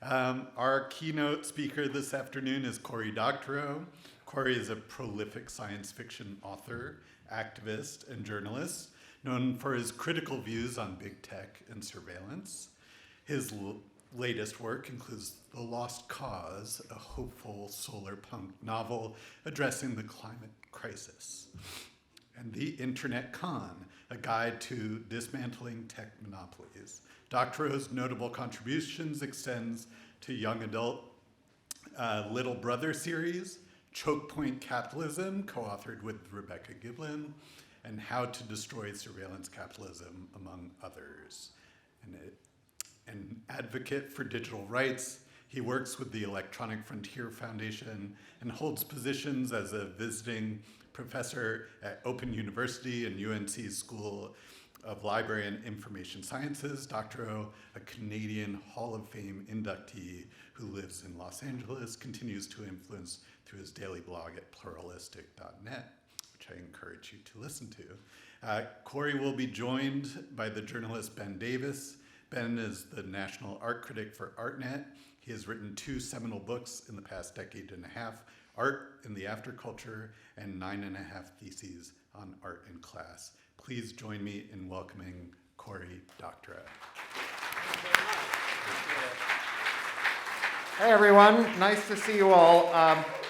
Our keynote speaker this afternoon is Cory Doctorow. Cory is a prolific science fiction author, activist, and journalist, known for his critical views on big tech and surveillance. His latest work includes The Lost Cause, a hopeful solar punk novel addressing the climate crisis, and The Internet Con, a guide to dismantling tech monopolies. Doctorow's notable contributions extends to young adult Little Brother series, Chokepoint Capitalism, co-authored with Rebecca Giblin, and How to Destroy Surveillance Capitalism, among others. An advocate for digital rights, he works with the Electronic Frontier Foundation and holds positions as a visiting professor at Open University and UNC's School of Library and Information Sciences. Doctorow, a Canadian Hall of Fame inductee who lives in Los Angeles, continues to influence through his daily blog at pluralistic.net, which I encourage you to listen to. Cory will be joined by the journalist Ben Davis. Ben is the national art critic for Artnet. He has written 2 seminal books in the past decade and a half, Art in the Afterculture and 9.5 theses on art in class. Please join me in welcoming Cory Doctorow. Hey everyone, nice to see you all.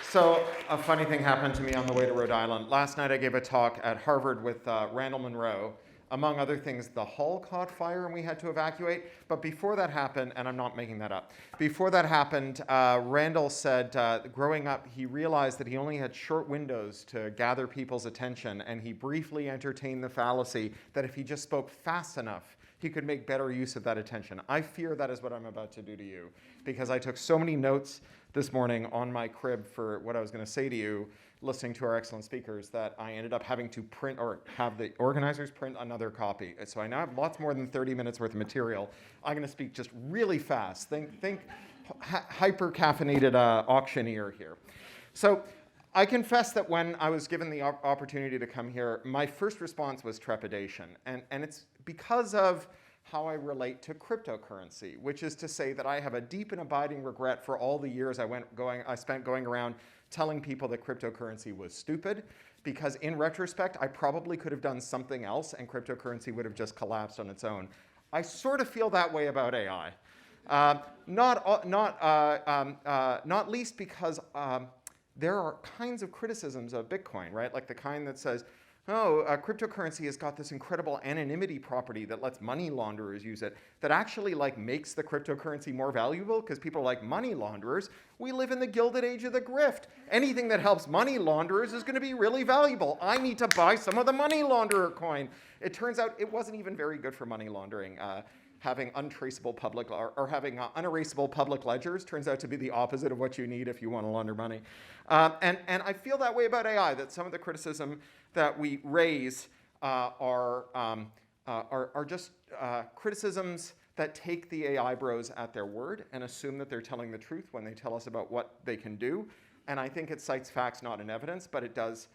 So a funny thing happened to me on the way to Rhode Island. Last night I gave a talk at Harvard with Randall Munroe. Among other things, the hall caught fire and we had to evacuate. But before that happened, and I'm not making that up, before that happened, Randall said growing up, he realized that he only had short windows to gather people's attention, and he briefly entertained the fallacy that if he just spoke fast enough, he could make better use of that attention. I fear that is what I'm about to do to you, because I took so many notes this morning on my crib for what I was going to say to you, listening to our excellent speakers, that I ended up having to print or have the organizers print another copy. So I now have lots more than 30 minutes worth of material. I'm going to speak just really fast. Think hyper-caffeinated auctioneer here. So I confess that when I was given the opportunity to come here, my first response was trepidation. And it's because of how I relate to cryptocurrency, which is to say that I have a deep and abiding regret for all the years I spent going around telling people that cryptocurrency was stupid, because in retrospect, I probably could have done something else and cryptocurrency would have just collapsed on its own. I sort of feel that way about AI. Not least because there are kinds of criticisms of Bitcoin, right? Like the kind that says, cryptocurrency has got this incredible anonymity property that lets money launderers use it, that actually makes the cryptocurrency more valuable, because people are like, money launderers, we live in the gilded age of the grift. Anything that helps money launderers is going to be really valuable. I need to buy some of the money launderer coin. It turns out it wasn't even very good for money laundering. Having untraceable public or having unerasable public ledgers turns out to be the opposite of what you need if you want to launder money. And I feel that way about AI, that some of the criticism that we raise are just criticisms that take the AI bros at their word and assume that they're telling the truth when they tell us about what they can do. And I think it cites facts, not in evidence, but it does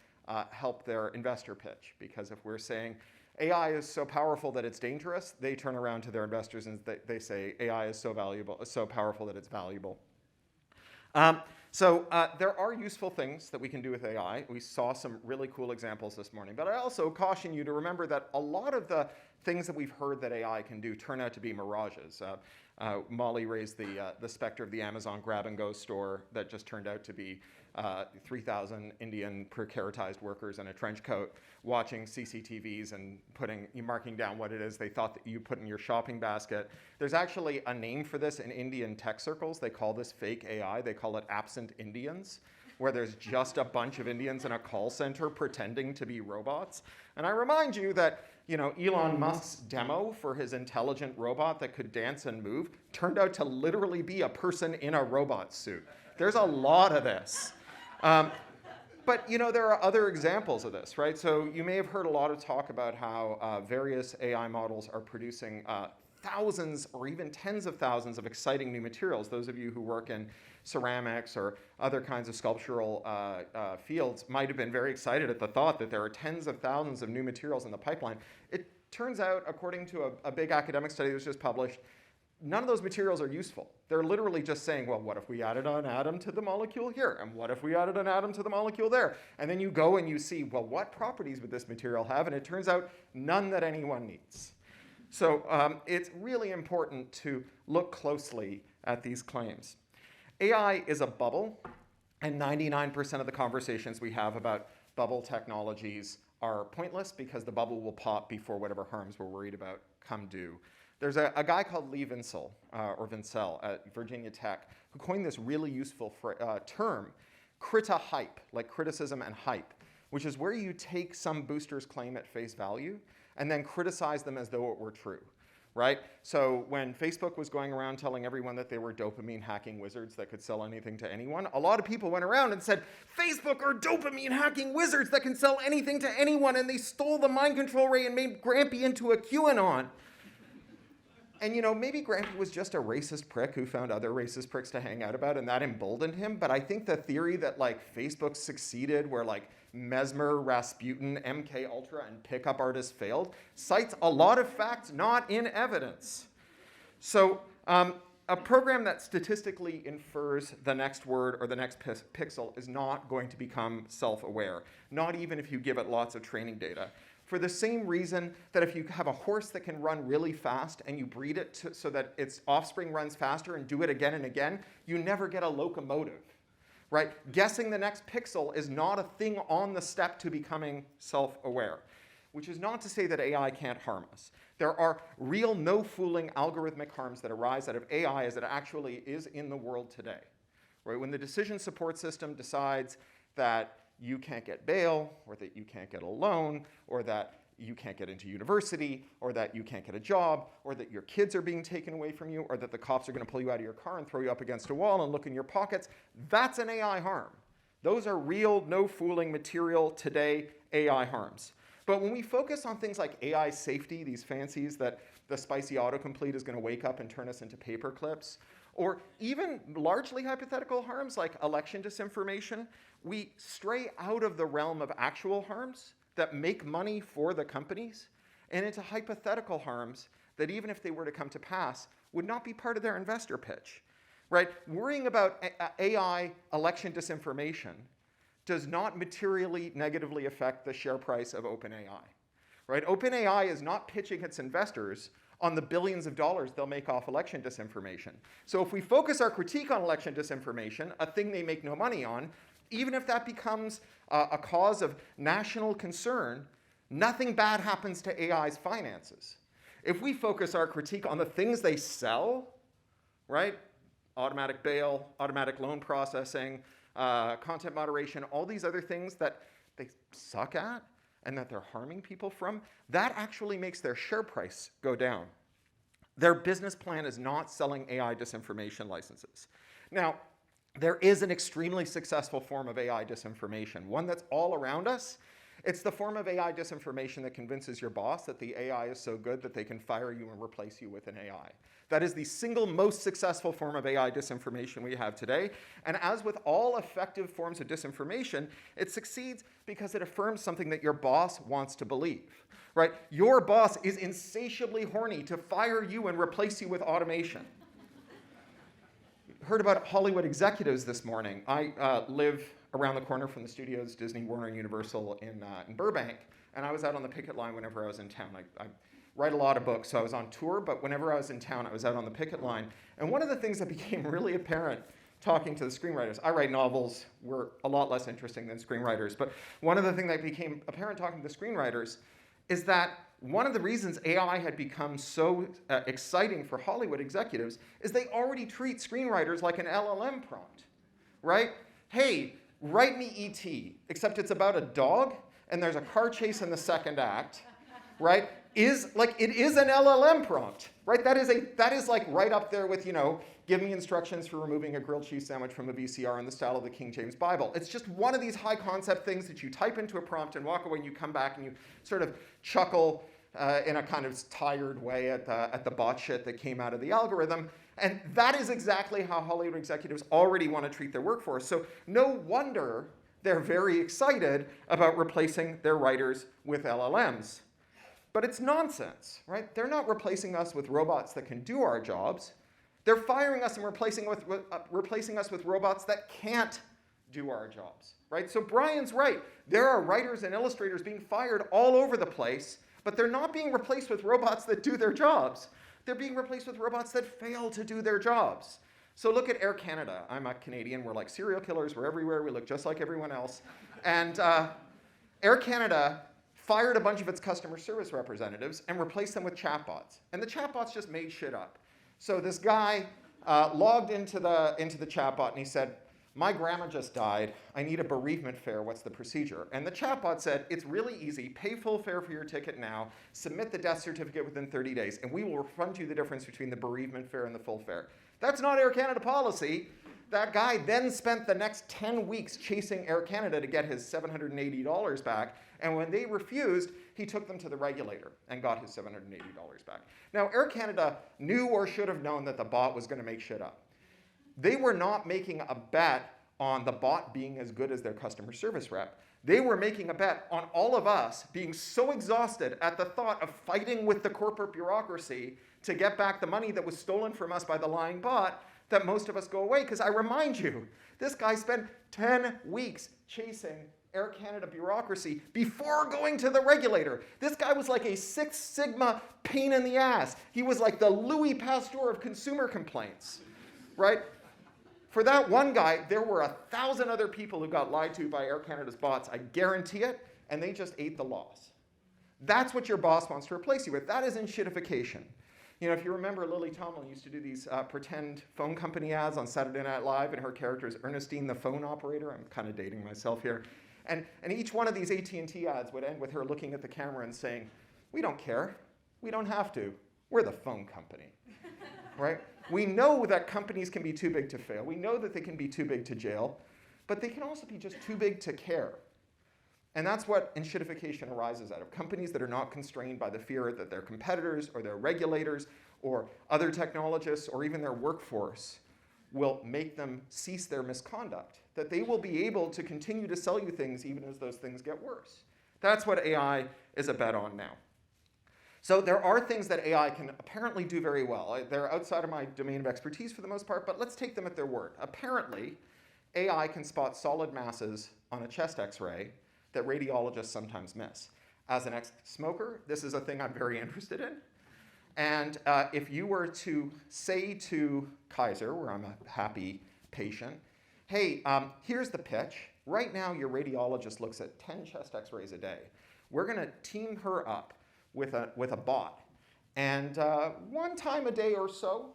help their investor pitch. Because if we're saying AI is so powerful that it's dangerous, they turn around to their investors and they say AI is so powerful that it's valuable. So there are useful things that we can do with AI. We saw some really cool examples this morning. But I also caution you to remember that a lot of the things that we've heard that AI can do turn out to be mirages. Molly raised the specter of the Amazon grab-and-go store that just turned out to be 3,000 Indian precaritized workers in a trench coat watching CCTVs and marking down what it is they thought that you put in your shopping basket. There's actually a name for this in Indian tech circles. They call this fake AI. They call it absent Indians, where there's just a bunch of Indians in a call center pretending to be robots. And I remind you that Elon Musk's demo for his intelligent robot that could dance and move turned out to literally be a person in a robot suit. There's a lot of this. But there are other examples of this, right? So you may have heard a lot of talk about how various AI models are producing thousands or even tens of thousands of exciting new materials. Those of you who work in ceramics or other kinds of sculptural fields might have been very excited at the thought that there are tens of thousands of new materials in the pipeline. It turns out, according to a big academic study that was just published, none of those materials are useful. They're literally just saying, well, what if we added an atom to the molecule here? And what if we added an atom to the molecule there? And then you go and you see, well, what properties would this material have? And it turns out none that anyone needs. So it's really important to look closely at these claims. AI is a bubble, and 99% of the conversations we have about bubble technologies are pointless because the bubble will pop before whatever harms we're worried about come due. There's a guy called Lee Vinsel, or Vinsel at Virginia Tech, who coined this really useful term, crita-hype, like criticism and hype, which is where you take some booster's claim at face value and then criticize them as though it were true, right? So when Facebook was going around telling everyone that they were dopamine hacking wizards that could sell anything to anyone, a lot of people went around and said, Facebook are dopamine hacking wizards that can sell anything to anyone, and they stole the mind control ray and made Grampy into a QAnon. And maybe Grampy was just a racist prick who found other racist pricks to hang out about, and that emboldened him. But I think the theory that Facebook succeeded, where Mesmer, Rasputin, MK Ultra, and pickup artists failed, cites a lot of facts not in evidence. So a program that statistically infers the next word or the next pixel is not going to become self-aware, not even if you give it lots of training data. For the same reason that if you have a horse that can run really fast and you breed it so that its offspring runs faster and do it again and again, you never get a locomotive, right? Guessing the next pixel is not a thing on the step to becoming self-aware, which is not to say that AI can't harm us. There are real no-fooling algorithmic harms that arise out of AI as it actually is in the world today, right? When the decision support system decides that you can't get bail, or that you can't get a loan, or that you can't get into university, or that you can't get a job, or that your kids are being taken away from you, or that the cops are going to pull you out of your car and throw you up against a wall and look in your pockets, that's an AI harm. Those are real, no-fooling material today AI harms. But when we focus on things like AI safety, these fancies that the spicy autocomplete is going to wake up and turn us into paper clips, or even largely hypothetical harms like election disinformation, we stray out of the realm of actual harms that make money for the companies and into hypothetical harms that even if they were to come to pass would not be part of their investor pitch, right? Worrying about AI election disinformation does not materially negatively affect the share price of OpenAI, right? OpenAI is not pitching its investors on the billions of dollars they'll make off election disinformation. So if we focus our critique on election disinformation, a thing they make no money on, even if that becomes a cause of national concern, nothing bad happens to AI's finances. If we focus our critique on the things they sell, right? Automatic bail, automatic loan processing, content moderation, all these other things that they suck at and that they're harming people from, that actually makes their share price go down. Their business plan is not selling AI disinformation licenses. Now, there is an extremely successful form of AI disinformation, one that's all around us. It's the form of AI disinformation that convinces your boss that the AI is so good that they can fire you and replace you with an AI. That is the single most successful form of AI disinformation we have today. And as with all effective forms of disinformation, it succeeds because it affirms something that your boss wants to believe, right? Your boss is insatiably horny to fire you and replace you with automation. Heard about Hollywood executives this morning. I live around the corner from the studios, Disney, Warner, Universal in Burbank, and I was out on the picket line whenever I was in town. I write a lot of books, so I was on tour, but whenever I was in town, I was out on the picket line. And one of the things that became really apparent talking to the screenwriters, I write novels, we're a lot less interesting than screenwriters, but one of the things that became apparent talking to the screenwriters is that one of the reasons AI had become so exciting for Hollywood executives is they already treat screenwriters like an LLM prompt, right? Hey, write me E.T., except it's about a dog, and there's a car chase in the second act, right? It is an LLM prompt, right? That is like right up there with, give me instructions for removing a grilled cheese sandwich from a VCR in the style of the King James Bible. It's just one of these high concept things that you type into a prompt and walk away and you come back and you sort of chuckle in a kind of tired way at the bot shit that came out of the algorithm. And that is exactly how Hollywood executives already want to treat their workforce. So no wonder they're very excited about replacing their writers with LLMs. But it's nonsense, right? They're not replacing us with robots that can do our jobs. They're firing us and replacing us with robots that can't do our jobs, right? So Brian's right. There are writers and illustrators being fired all over the place, but they're not being replaced with robots that do their jobs. They're being replaced with robots that fail to do their jobs. So look at Air Canada. I'm a Canadian. We're like serial killers. We're everywhere. We look just like everyone else. And Air Canada fired a bunch of its customer service representatives and replaced them with chatbots. And the chatbots just made shit up. So this guy logged into the chatbot and he said, my grandma just died. I need a bereavement fare. What's the procedure? And the chatbot said, it's really easy. Pay full fare for your ticket now. Submit the death certificate within 30 days. And we will refund you the difference between the bereavement fare and the full fare. That's not Air Canada policy. That guy then spent the next 10 weeks chasing Air Canada to get his $780 back. And when they refused, he took them to the regulator and got his $780 back. Now, Air Canada knew or should have known that the bot was going to make shit up. They were not making a bet on the bot being as good as their customer service rep. They were making a bet on all of us being so exhausted at the thought of fighting with the corporate bureaucracy to get back the money that was stolen from us by the lying bot that most of us go away. Because I remind you, this guy spent 10 weeks chasing Air Canada bureaucracy before going to the regulator. This guy was like a Six Sigma pain in the ass. He was like the Louis Pasteur of consumer complaints, right? For that one guy, there were 1,000 other people who got lied to by Air Canada's bots, I guarantee it, and they just ate the loss. That's what your boss wants to replace you with. That is enshittification. You know, if you remember, Lily Tomlin used to do these pretend phone company ads on Saturday Night Live, and her character is Ernestine the phone operator. I'm kind of dating myself here. And each one of these AT&T ads would end with her looking at the camera and saying, we don't care. We don't have to. We're the phone company, right? We know that companies can be too big to fail. We know that they can be too big to jail, but they can also be just too big to care. And that's what enshittification arises out of. Companies that are not constrained by the fear that their competitors or their regulators or other technologists or even their workforce will make them cease their misconduct, that they will be able to continue to sell you things even as those things get worse. That's what AI is a bet on now. So there are things that AI can apparently do very well. They're outside of my domain of expertise for the most part, but let's take them at their word. Apparently, AI can spot solid masses on a chest X-ray that radiologists sometimes miss. As an ex-smoker, this is a thing I'm very interested in. And if you were to say to Kaiser, where I'm a happy patient, hey, here's the pitch. Right now, your radiologist looks at 10 chest X-rays a day. We're going to team her up with a bot. And one time a day or so,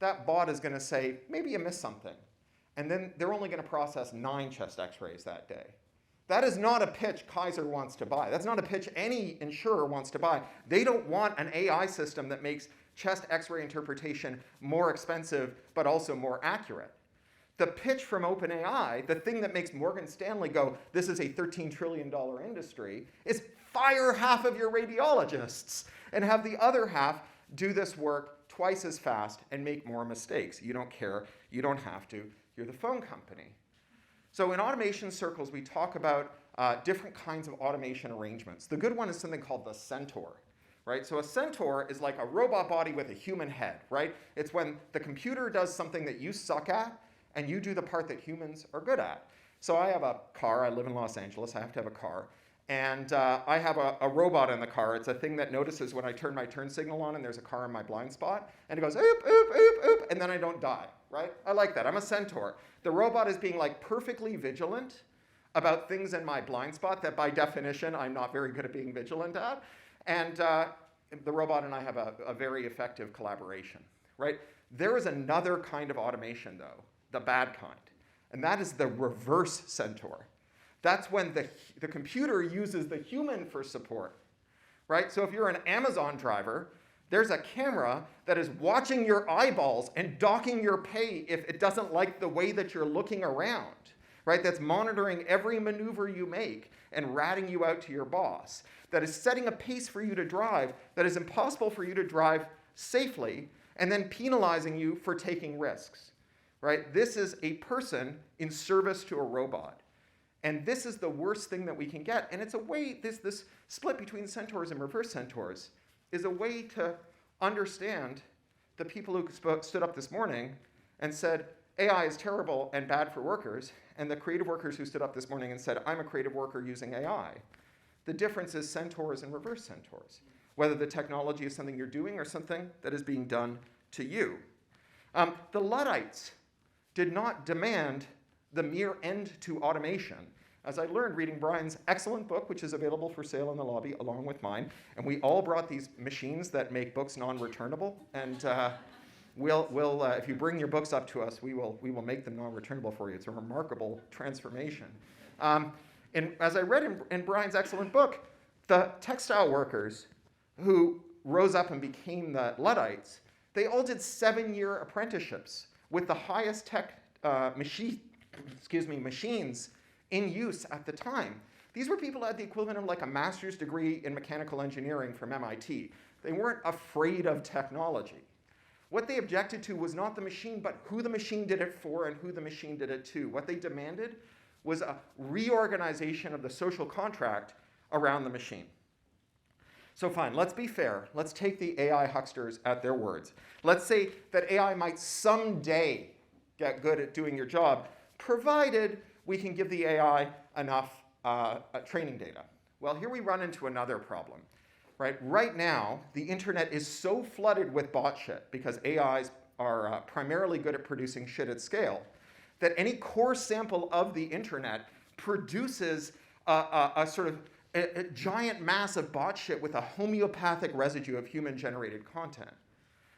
that bot is going to say, maybe you missed something. And then they're only going to process 9 chest X-rays that day. That is not a pitch Kaiser wants to buy. That's not a pitch any insurer wants to buy. They don't want an AI system that makes chest X-ray interpretation more expensive, but also more accurate. The pitch from OpenAI, the thing that makes Morgan Stanley go, this is a $13 trillion industry, is fire half of your radiologists and have the other half do this work twice as fast and make more mistakes. You don't care. You don't have to. You're the phone company. So in automation circles, we talk about different kinds of automation arrangements. The good one is something called the Centaur, right? So a Centaur is like a robot body with a human head, right? It's when the computer does something that you suck at, and you do the part that humans are good at. So I have a car. I live in Los Angeles. I have to have a car. And I have a robot in the car. It's a thing that notices when I turn my turn signal on and there's a car in my blind spot. And it goes, oop, oop, oop, oop, and then I don't die, right? I like that. I'm a Centaur. The robot is being like perfectly vigilant about things in my blind spot that by definition I'm not very good at being vigilant at. And the robot and I have a very effective collaboration, right? There is another kind of automation, though, the bad kind. And that is the reverse Centaur. That's when the computer uses the human for support, right? So if you're an Amazon driver, there's a camera that is watching your eyeballs and docking your pay if it doesn't like the way that you're looking around, right? That's monitoring every maneuver you make and ratting you out to your boss. That is setting a pace for you to drive that is impossible for you to drive safely and then penalizing you for taking risks, right? This is a person in service to a robot. And this is the worst thing that we can get. And it's a way, this split between Centaurs and reverse Centaurs is a way to understand the people who stood up this morning and said, AI is terrible and bad for workers, and the creative workers who stood up this morning and said, I'm a creative worker using AI. The difference is Centaurs and reverse Centaurs, whether the technology is something you're doing or something that is being done to you. The Luddites did not demand the mere end to automation. As I learned reading Brian's excellent book, which is available for sale in the lobby along with mine, and we all brought these machines that make books non-returnable, and if you bring your books up to us, we will make them non-returnable for you. It's a remarkable transformation. And as I read in Brian's excellent book, the textile workers who rose up and became the Luddites, they all did 7-year apprenticeships with the highest tech machines in use at the time. These were people who had the equivalent of like a master's degree in mechanical engineering from MIT. They weren't afraid of technology. What they objected to was not the machine, but who the machine did it for and who the machine did it to. What they demanded was a reorganization of the social contract around the machine. So fine, let's be fair. Let's take the AI hucksters at their words. Let's say that AI might someday get good at doing your job, provided we can give the AI enough training data. Well, here we run into another problem. Right now, the internet is so flooded with bot shit because AIs are primarily good at producing shit at scale that any core sample of the internet produces a sort of a giant mass of bot shit with a homeopathic residue of human-generated content.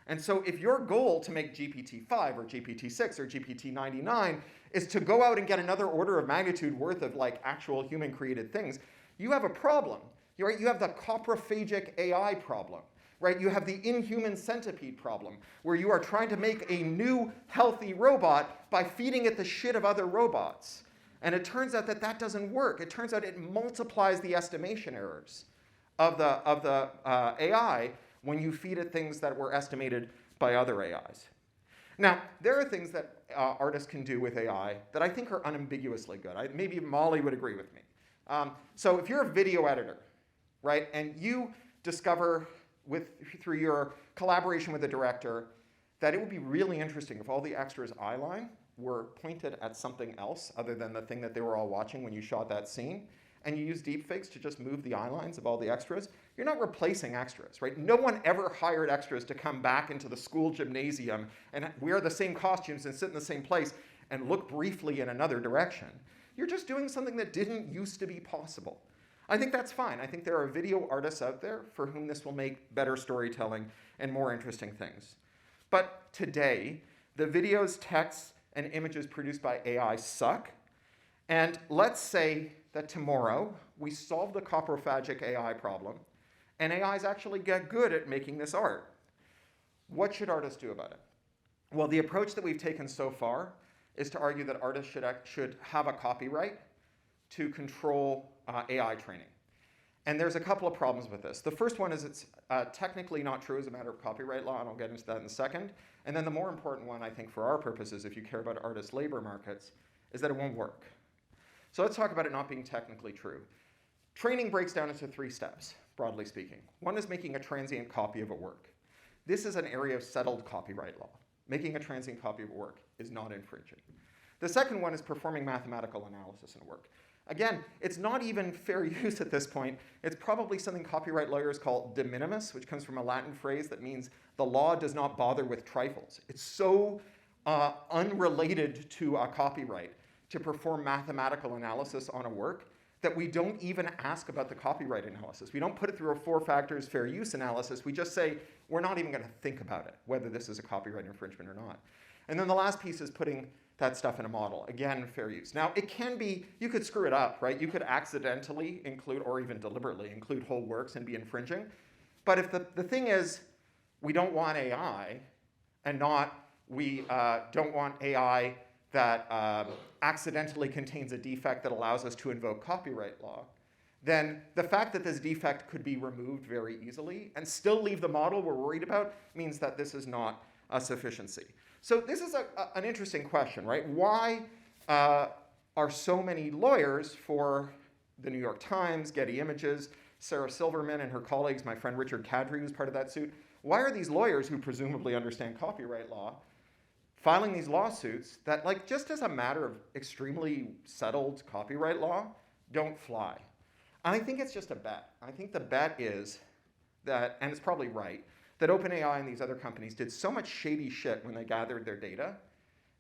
And so if your goal to make GPT-5 or GPT-6 or GPT-99 is to go out and get another order of magnitude worth of like actual human-created things, you have a problem. You have the coprophagic AI problem. Right? You have the inhuman centipede problem, where you are trying to make a new healthy robot by feeding it the shit of other robots. And it turns out that that doesn't work. It turns out it multiplies the estimation errors of the AI when you feed it things that were estimated by other AIs. Now, there are things that artists can do with AI that I think are unambiguously good. Maybe Molly would agree with me. So if you're a video editor, right, and you discover through your collaboration with the director that it would be really interesting if all the extras' eye line were pointed at something else other than the thing that they were all watching when you shot that scene, and you use deepfakes to just move the eye lines of all the extras, you're not replacing extras, right? No one ever hired extras to come back into the school gymnasium and wear the same costumes and sit in the same place and look briefly in another direction. You're just doing something that didn't used to be possible. I think that's fine. I think there are video artists out there for whom this will make better storytelling and more interesting things. But today, the videos, texts, and images produced by AI suck. And let's say that tomorrow we solve the coprophagic AI problem, and AIs actually get good at making this art. What should artists do about it? Well, the approach that we've taken so far is to argue that artists should have a copyright to control AI training. And there's a couple of problems with this. The first one is it's technically not true as a matter of copyright law, and I'll get into that in a second. And then the more important one, I think, for our purposes, if you care about artist labor markets, is that it won't work. So let's talk about it not being technically true. Training breaks down into 3 steps, broadly speaking. One is making a transient copy of a work. This is an area of settled copyright law. Making a transient copy of a work is not infringing. The second one is performing mathematical analysis in a work. Again, it's not even fair use at this point. It's probably something copyright lawyers call de minimis, which comes from a Latin phrase that means the law does not bother with trifles. It's so unrelated to a copyright to perform mathematical analysis on a work that we don't even ask about the copyright analysis. We don't put it through a 4 factors fair use analysis. We just say, we're not even going to think about it, whether this is a copyright infringement or not. And then the last piece is putting that stuff in a model. Again, fair use. Now, it can be, you could screw it up, right? You could accidentally include, or even deliberately include whole works and be infringing. But if the thing is, we don't want AI, and we don't want AI that accidentally contains a defect that allows us to invoke copyright law, then the fact that this defect could be removed very easily and still leave the model we're worried about means that this is not a sufficiency. So this is an interesting question, right? Why are so many lawyers for the New York Times, Getty Images, Sarah Silverman and her colleagues, my friend Richard Kadri was part of that suit. Why are these lawyers who presumably understand copyright law filing these lawsuits that, like, just as a matter of extremely settled copyright law, don't fly? I think it's just a bet. I think the bet is that, and it's probably right, that OpenAI and these other companies did so much shady shit when they gathered their data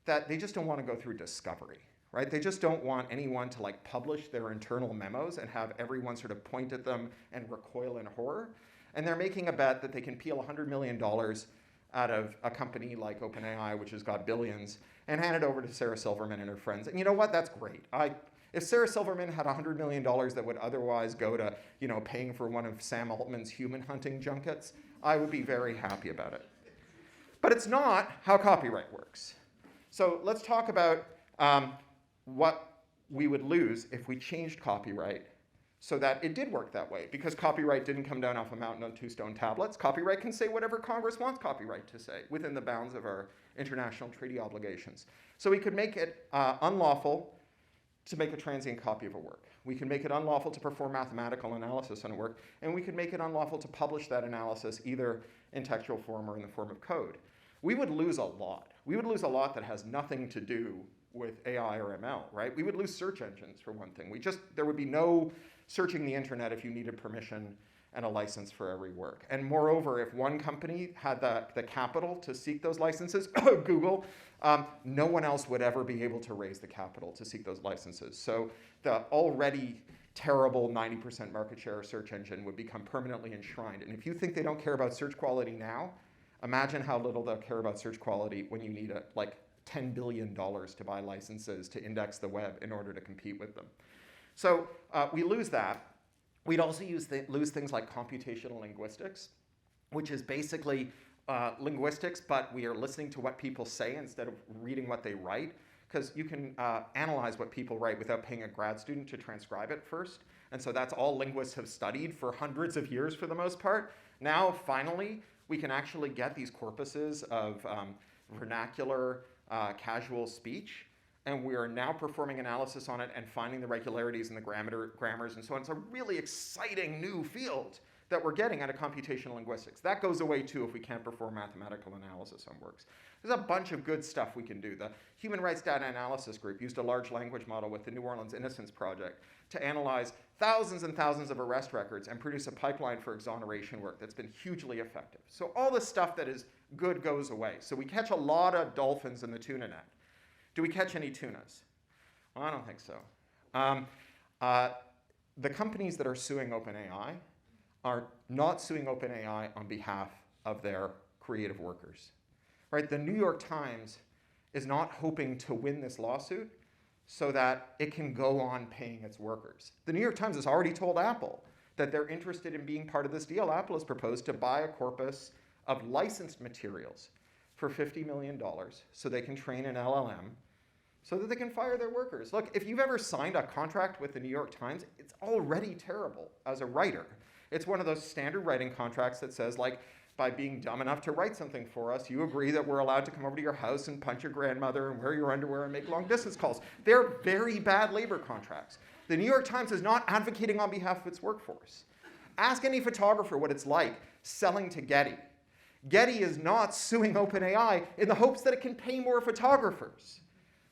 that they just don't want to go through discovery, right? They just don't want anyone to like publish their internal memos and have everyone sort of point at them and recoil in horror. And they're making a bet that they can peel $100 million out of a company like OpenAI, which has got billions, and hand it over to Sarah Silverman and her friends. And you know what? That's great. If Sarah Silverman had $100 million that would otherwise go to, paying for one of Sam Altman's human hunting junkets, I would be very happy about it. But it's not how copyright works. So let's talk about what we would lose if we changed copyright so that it did work that way. Because copyright didn't come down off a mountain on 2 stone tablets. Copyright can say whatever Congress wants copyright to say within the bounds of our international treaty obligations. So we could make it unlawful to make a transient copy of a work. We can make it unlawful to perform mathematical analysis on a work, and we could make it unlawful to publish that analysis either in textual form or in the form of code. We would lose a lot. We would lose a lot that has nothing to do with AI or ML, right? We would lose search engines, for one thing. There would be no searching the internet if you needed permission and a license for every work. And moreover, if one company had the capital to seek those licenses, Google, no one else would ever be able to raise the capital to seek those licenses. So the already terrible 90% market share search engine would become permanently enshrined. And if you think they don't care about search quality now, imagine how little they'll care about search quality when you need $10 billion to buy licenses to index the web in order to compete with them. So we lose that. We'd also lose things like computational linguistics, which is basically linguistics, but we are listening to what people say instead of reading what they write, because you can analyze what people write without paying a grad student to transcribe it first. And so that's all linguists have studied for hundreds of years for the most part. Now, finally, we can actually get these corpuses of vernacular casual speech, and we are now performing analysis on it and finding the regularities in the grammars and so on. It's a really exciting new field that we're getting out of computational linguistics. That goes away too if we can't perform mathematical analysis on works. There's a bunch of good stuff we can do. The Human Rights Data Analysis Group used a large language model with the New Orleans Innocence Project to analyze thousands and thousands of arrest records and produce a pipeline for exoneration work that's been hugely effective. So all the stuff that is good goes away. So we catch a lot of dolphins in the tuna net. Do we catch any tunas? Well, I don't think so. The companies that are suing OpenAI are not suing OpenAI on behalf of their creative workers. Right? The New York Times is not hoping to win this lawsuit so that it can go on paying its workers. The New York Times has already told Apple that they're interested in being part of this deal. Apple has proposed to buy a corpus of licensed materials for $50 million so they can train an LLM so that they can fire their workers. Look, if you've ever signed a contract with the New York Times, it's already terrible as a writer. It's one of those standard writing contracts that says, like, by being dumb enough to write something for us, you agree that we're allowed to come over to your house and punch your grandmother and wear your underwear and make long distance calls. They're very bad labor contracts. The New York Times is not advocating on behalf of its workforce. Ask any photographer what it's like selling to Getty. Getty is not suing OpenAI in the hopes that it can pay more photographers,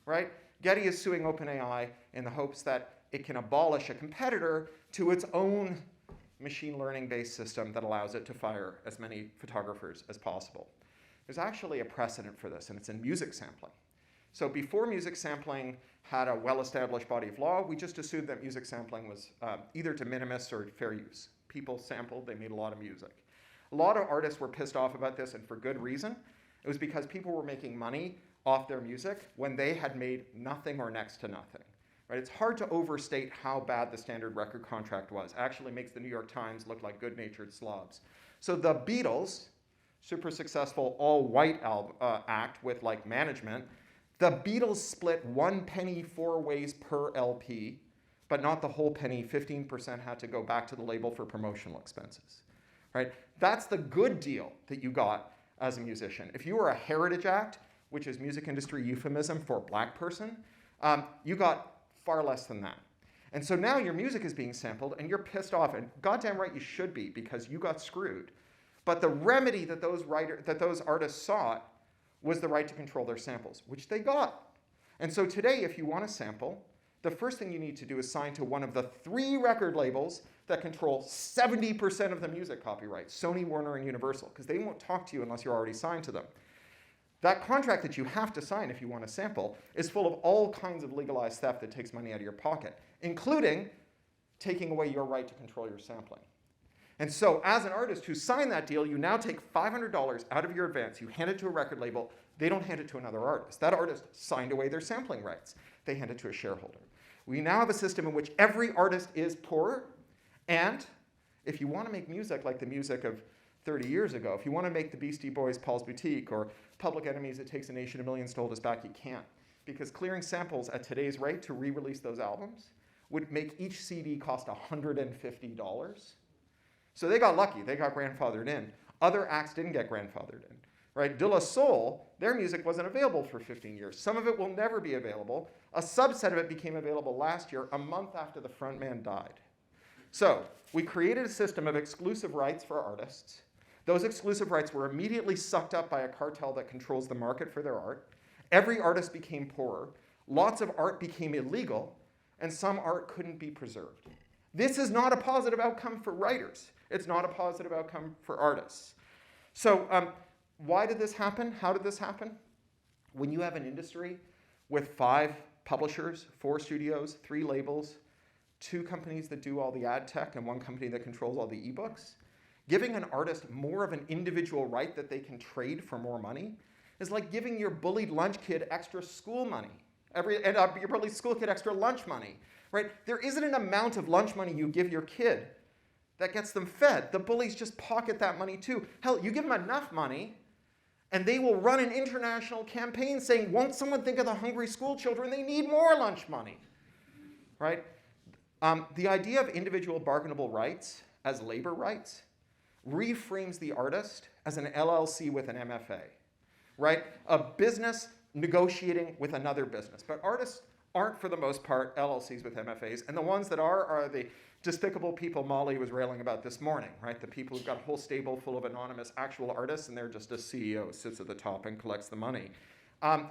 right? Getty is suing OpenAI in the hopes that it can abolish a competitor to its own machine learning-based system that allows it to fire as many photographers as possible. There's actually a precedent for this, and it's in music sampling. So before music sampling had a well-established body of law, we just assumed that music sampling was either de minimis or fair use. People sampled, they made a lot of music. A lot of artists were pissed off about this, and for good reason. It was because people were making money off their music when they had made nothing or next to nothing. Right? It's hard to overstate how bad the standard record contract was. It actually makes the New York Times look like good-natured slobs. So the Beatles, super successful all-white act with like management, the Beatles split 1 penny 4 ways per LP, but not the whole penny. 15% had to go back to the label for promotional expenses. Right? That's the good deal that you got as a musician. If you were a heritage act, which is music industry euphemism for black person, you got far less than that. And so now your music is being sampled and you're pissed off, and goddamn right you should be, because you got screwed. But the remedy that those artists sought was the right to control their samples, which they got. And so today, if you want to sample, the first thing you need to do is sign to one of the 3 record labels that control 70% of the music copyright, Sony, Warner, and Universal, because they won't talk to you unless you're already signed to them. That contract that you have to sign if you want to sample is full of all kinds of legalized theft that takes money out of your pocket, including taking away your right to control your sampling. And so as an artist who signed that deal, you now take $500 out of your advance, you hand it to a record label, they don't hand it to another artist. That artist signed away their sampling rights. They hand it to a shareholder. We now have a system in which every artist is poor, and if you want to make music like the music of 30 years ago, if you want to make the Beastie Boys' Paul's Boutique or Public Enemy's It Takes a Nation of Millions to Hold Us Back, you can't. Because clearing samples at today's rate to re-release those albums would make each CD cost $150. So they got lucky, they got grandfathered in. Other acts didn't get grandfathered in, right? De La Soul, their music wasn't available for 15 years. Some of it will never be available. A subset of it became available last year, a month after the frontman died. So we created a system of exclusive rights for artists. Those exclusive rights were immediately sucked up by a cartel that controls the market for their art. Every artist became poorer. Lots of art became illegal, and some art couldn't be preserved. This is not a positive outcome for writers. It's not a positive outcome for artists. So why did this happen? How did this happen? When you have an industry with 5 publishers, 4 studios, 3 labels, 2 companies that do all the ad tech, and 1 company that controls all the ebooks, giving an artist more of an individual right that they can trade for more money is like giving your bullied lunch kid extra school money, your bullied school kid extra lunch money, right? There isn't an amount of lunch money you give your kid that gets them fed. The bullies just pocket that money too. Hell, you give them enough money, and they will run an international campaign saying, won't someone think of the hungry school children? They need more lunch money, right? The idea of individual bargainable rights as labor rights reframes the artist as an LLC with an MFA, right? A business negotiating with another business. But artists aren't, for the most part, LLCs with MFAs, and the ones that are the despicable people Molly was railing about this morning, right? The people who've got a whole stable full of anonymous actual artists, and they're just a CEO who sits at the top and collects the money. A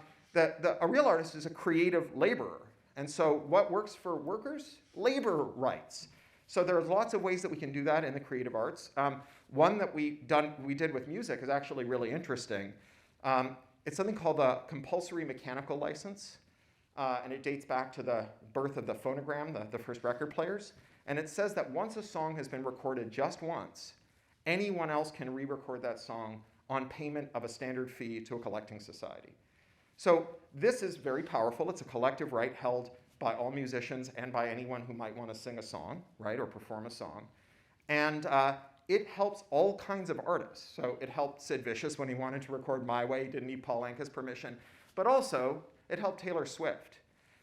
real artist is a creative laborer. And so what works for workers? Labor rights. So there's lots of ways that we can do that in the creative arts. One that we did with music is actually really interesting. It's something called the compulsory mechanical license. And it dates back to the birth of the phonogram, the first record players. And it says that once a song has been recorded just once, anyone else can re-record that song on payment of a standard fee to a collecting society. So this is very powerful. It's a collective right held by all musicians and by anyone who might want to sing a song, right, or perform a song. And it helps all kinds of artists. So it helped Sid Vicious when he wanted to record My Way, didn't need Paul Anka's permission. But also, it helped Taylor Swift.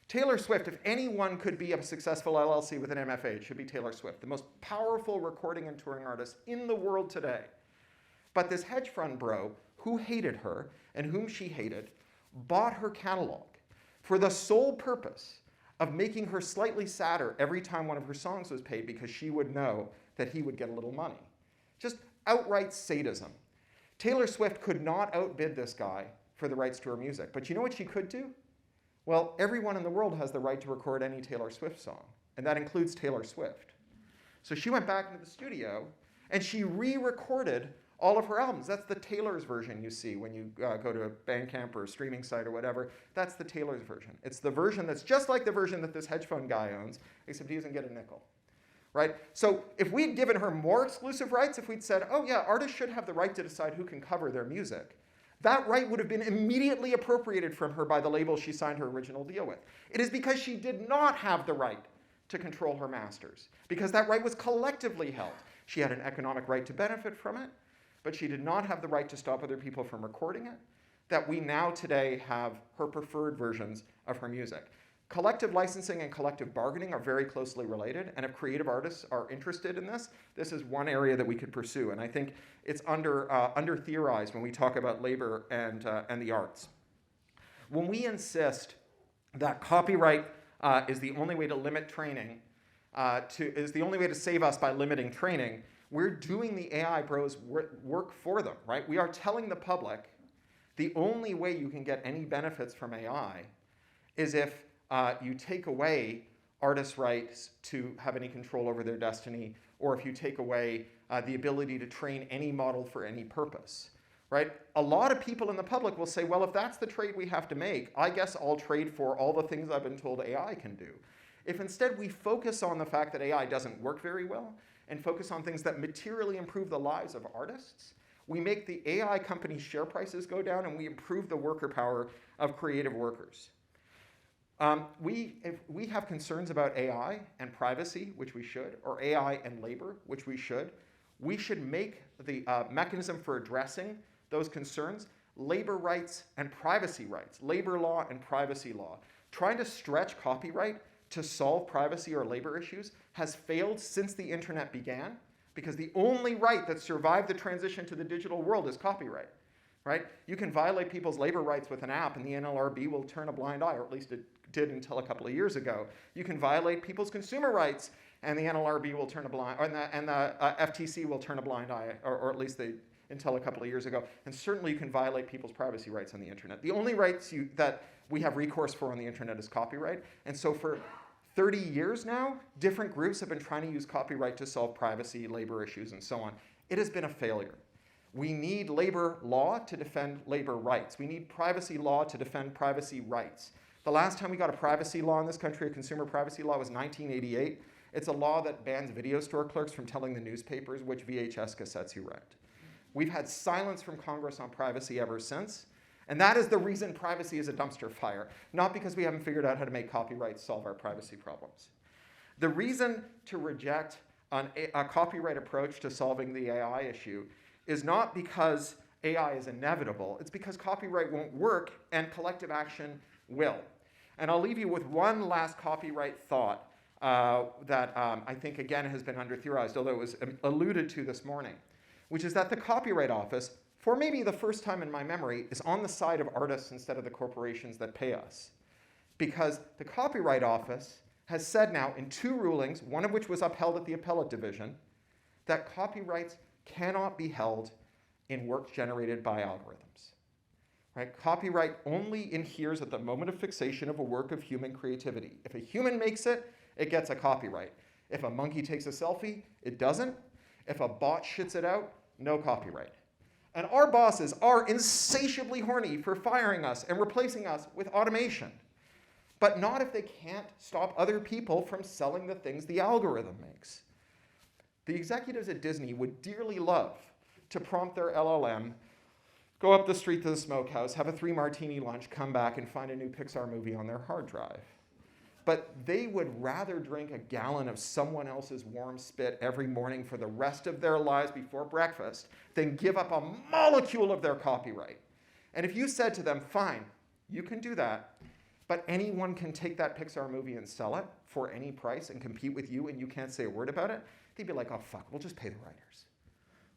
Taylor Swift, if anyone could be a successful LLC with an MFA, it should be Taylor Swift, the most powerful recording and touring artist in the world today. But this hedge fund bro, who hated her and whom she hated, bought her catalog for the sole purpose of making her slightly sadder every time one of her songs was paid, because she would know that he would get a little money. Just outright sadism. Taylor Swift could not outbid this guy for the rights to her music. But you know what she could do? Well, everyone in the world has the right to record any Taylor Swift song, and that includes Taylor Swift. So she went back into the studio, and she re-recorded all of her albums. That's the Taylor's version you see when you go to a Bandcamp or a streaming site or whatever. That's the Taylor's version. It's the version that's just like the version that this hedge fund guy owns, except he doesn't get a nickel, right? So if we'd given her more exclusive rights, if we'd said, oh yeah, artists should have the right to decide who can cover their music, that right would have been immediately appropriated from her by the label she signed her original deal with. It is because she did not have the right to control her masters, because that right was collectively held. She had an economic right to benefit from it, but she did not have the right to stop other people from recording it, that we now today have her preferred versions of her music. Collective licensing and collective bargaining are very closely related, and if creative artists are interested in this, this is one area that we could pursue, and I think it's under-theorized when we talk about labor and the arts. When we insist that copyright is the only way to limit training, is the only way to save us by limiting training, we're doing the AI bros work for them, right? We are telling the public the only way you can get any benefits from AI is if you take away artists' rights to have any control over their destiny, or if you take away the ability to train any model for any purpose, right? A lot of people in the public will say, well, if that's the trade we have to make, I guess I'll trade for all the things I've been told AI can do. If instead we focus on the fact that AI doesn't work very well and focus on things that materially improve the lives of artists, we make the AI companies' share prices go down and we improve the worker power of creative workers. If we have concerns about AI and privacy, which we should, or AI and labor, which we should make the mechanism for addressing those concerns labor rights and privacy rights, labor law and privacy law. Trying to stretch copyright to solve privacy or labor issues has failed since the internet began, because the only right that survived the transition to the digital world is copyright, right? You can violate people's labor rights with an app and the NLRB will turn a blind eye, or at least it did until a couple of years ago. You can violate people's consumer rights and the NLRB will turn a blind, and the FTC will turn a blind eye, or at least they, until a couple of years ago. And certainly you can violate people's privacy rights on the internet. The only rights that we have recourse for on the internet is copyright. And so for 30 years now, different groups have been trying to use copyright to solve privacy, labor issues, and so on. It has been a failure. We need labor law to defend labor rights. We need privacy law to defend privacy rights. The last time we got a privacy law in this country, a consumer privacy law, was 1988. It's a law that bans video store clerks from telling the newspapers which VHS cassettes you rent. We've had silence from Congress on privacy ever since. And that is the reason privacy is a dumpster fire, not because we haven't figured out how to make copyright solve our privacy problems. The reason to reject a copyright approach to solving the AI issue is not because AI is inevitable. It's because copyright won't work and collective action will. And I'll leave you with one last copyright thought that I think, again, has been under-theorized, although it was alluded to this morning, which is that the Copyright Office, for maybe the first time in my memory, is on the side of artists instead of the corporations that pay us. Because the Copyright Office has said now in 2 rulings, one of which was upheld at the Appellate Division, that copyrights cannot be held in works generated by algorithms. Right? Copyright only adheres at the moment of fixation of a work of human creativity. If a human makes it, it gets a copyright. If a monkey takes a selfie, it doesn't. If a bot shits it out, no copyright. And our bosses are insatiably horny for firing us and replacing us with automation. But not if they can't stop other people from selling the things the algorithm makes. The executives at Disney would dearly love to prompt their LLM, go up the street to the smokehouse, have a 3-martini lunch, come back and find a new Pixar movie on their hard drive. But they would rather drink a gallon of someone else's warm spit every morning for the rest of their lives before breakfast than give up a molecule of their copyright. And if you said to them, fine, you can do that, but anyone can take that Pixar movie and sell it for any price and compete with you and you can't say a word about it, they'd be like, oh fuck, we'll just pay the writers.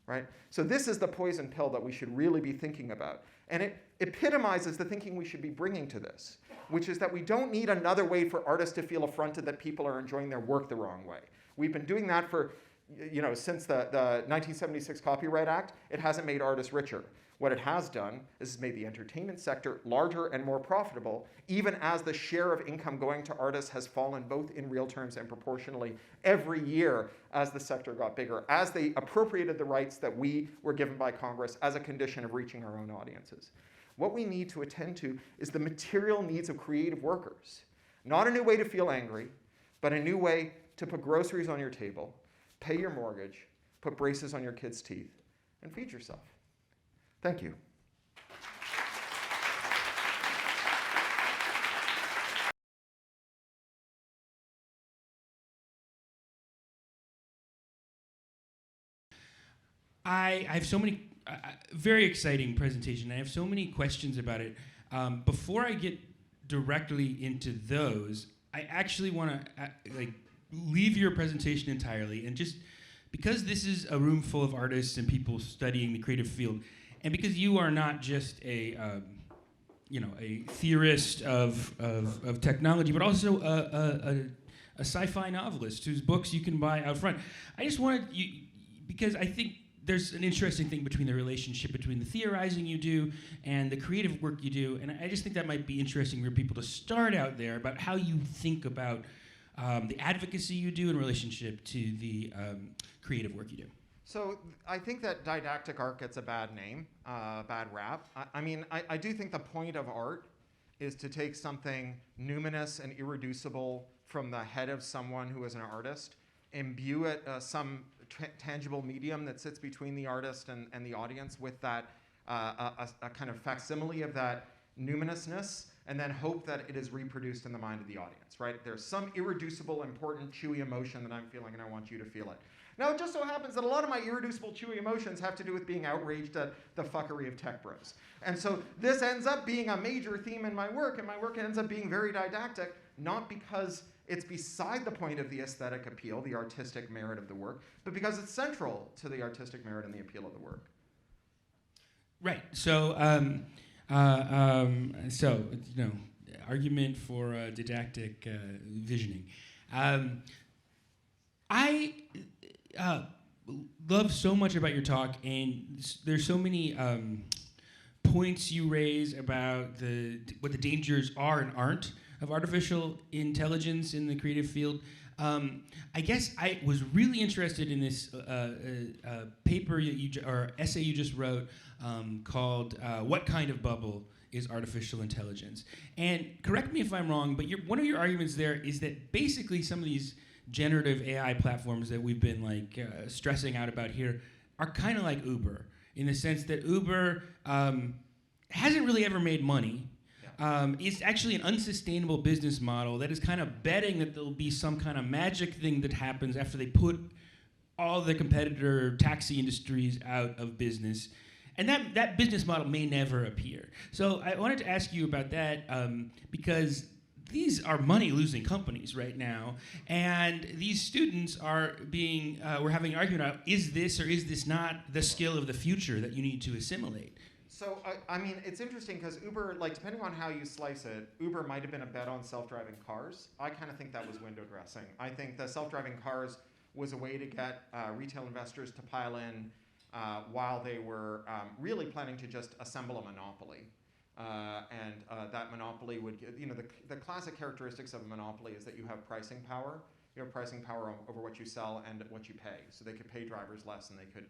Right? So this is the poison pill that we should really be thinking about. And it epitomizes the thinking we should be bringing to this, which is that we don't need another way for artists to feel affronted that people are enjoying their work the wrong way. We've been doing that for, since the 1976 Copyright Act. It hasn't made artists richer. What it has done is made the entertainment sector larger and more profitable, even as the share of income going to artists has fallen both in real terms and proportionally every year as the sector got bigger, as they appropriated the rights that we were given by Congress as a condition of reaching our own audiences. What we need to attend to is the material needs of creative workers. Not a new way to feel angry, but a new way to put groceries on your table, pay your mortgage, put braces on your kids' teeth, and feed yourself. Thank you. I have so many, very exciting presentation. I have so many questions about it. Before I get directly into those, I actually want to leave your presentation entirely, and just because this is a room full of artists and people studying the creative field, and because you are not just a a theorist of technology, but also a sci-fi novelist whose books you can buy out front. I just wanted you, because I think there's an interesting thing between the relationship between the theorizing you do and the creative work you do, and I just think that might be interesting for people to start out there about how you think about the advocacy you do in relationship to the creative work you do. So I think that didactic art gets a bad name, bad rap. I do think the point of art is to take something numinous and irreducible from the head of someone who is an artist, imbue it some tangible medium that sits between the artist and the audience with that a kind of facsimile of that numinousness, and then hope that it is reproduced in the mind of the audience, right? There's some irreducible, important, chewy emotion that I'm feeling, and I want you to feel it. Now, it just so happens that a lot of my irreducible, chewy emotions have to do with being outraged at the fuckery of tech bros. And so this ends up being a major theme in my work, and my work ends up being very didactic, not because it's beside the point of the aesthetic appeal, the artistic merit of the work, but because it's central to the artistic merit and the appeal of the work. Right. So, argument for didactic visioning. I love so much about your talk, and there's so many points you raise about what the dangers are and aren't of artificial intelligence in the creative field. I guess I was really interested in this paper or essay you just wrote called "What Kind of Bubble is Artificial Intelligence?" And correct me if I'm wrong, but one of your arguments there is that basically some of these generative AI platforms that we've been stressing out about here are kind of like Uber, in the sense that Uber hasn't really ever made money. It's actually an unsustainable business model that is kind of betting that there'll be some kind of magic thing that happens after they put all the competitor taxi industries out of business. And that business model may never appear. So I wanted to ask you about that because these are money-losing companies right now, and these students are we're having an argument about, is this or is this not the skill of the future that you need to assimilate? So, it's interesting because Uber, depending on how you slice it, Uber might have been a bet on self-driving cars. I kind of think that was window dressing. I think the self-driving cars was a way to get retail investors to pile in while they were really planning to just assemble a monopoly. That monopoly would give, the classic characteristics of a monopoly is that you have pricing power. You have pricing power over what you sell and what you pay. So they could pay drivers less and they could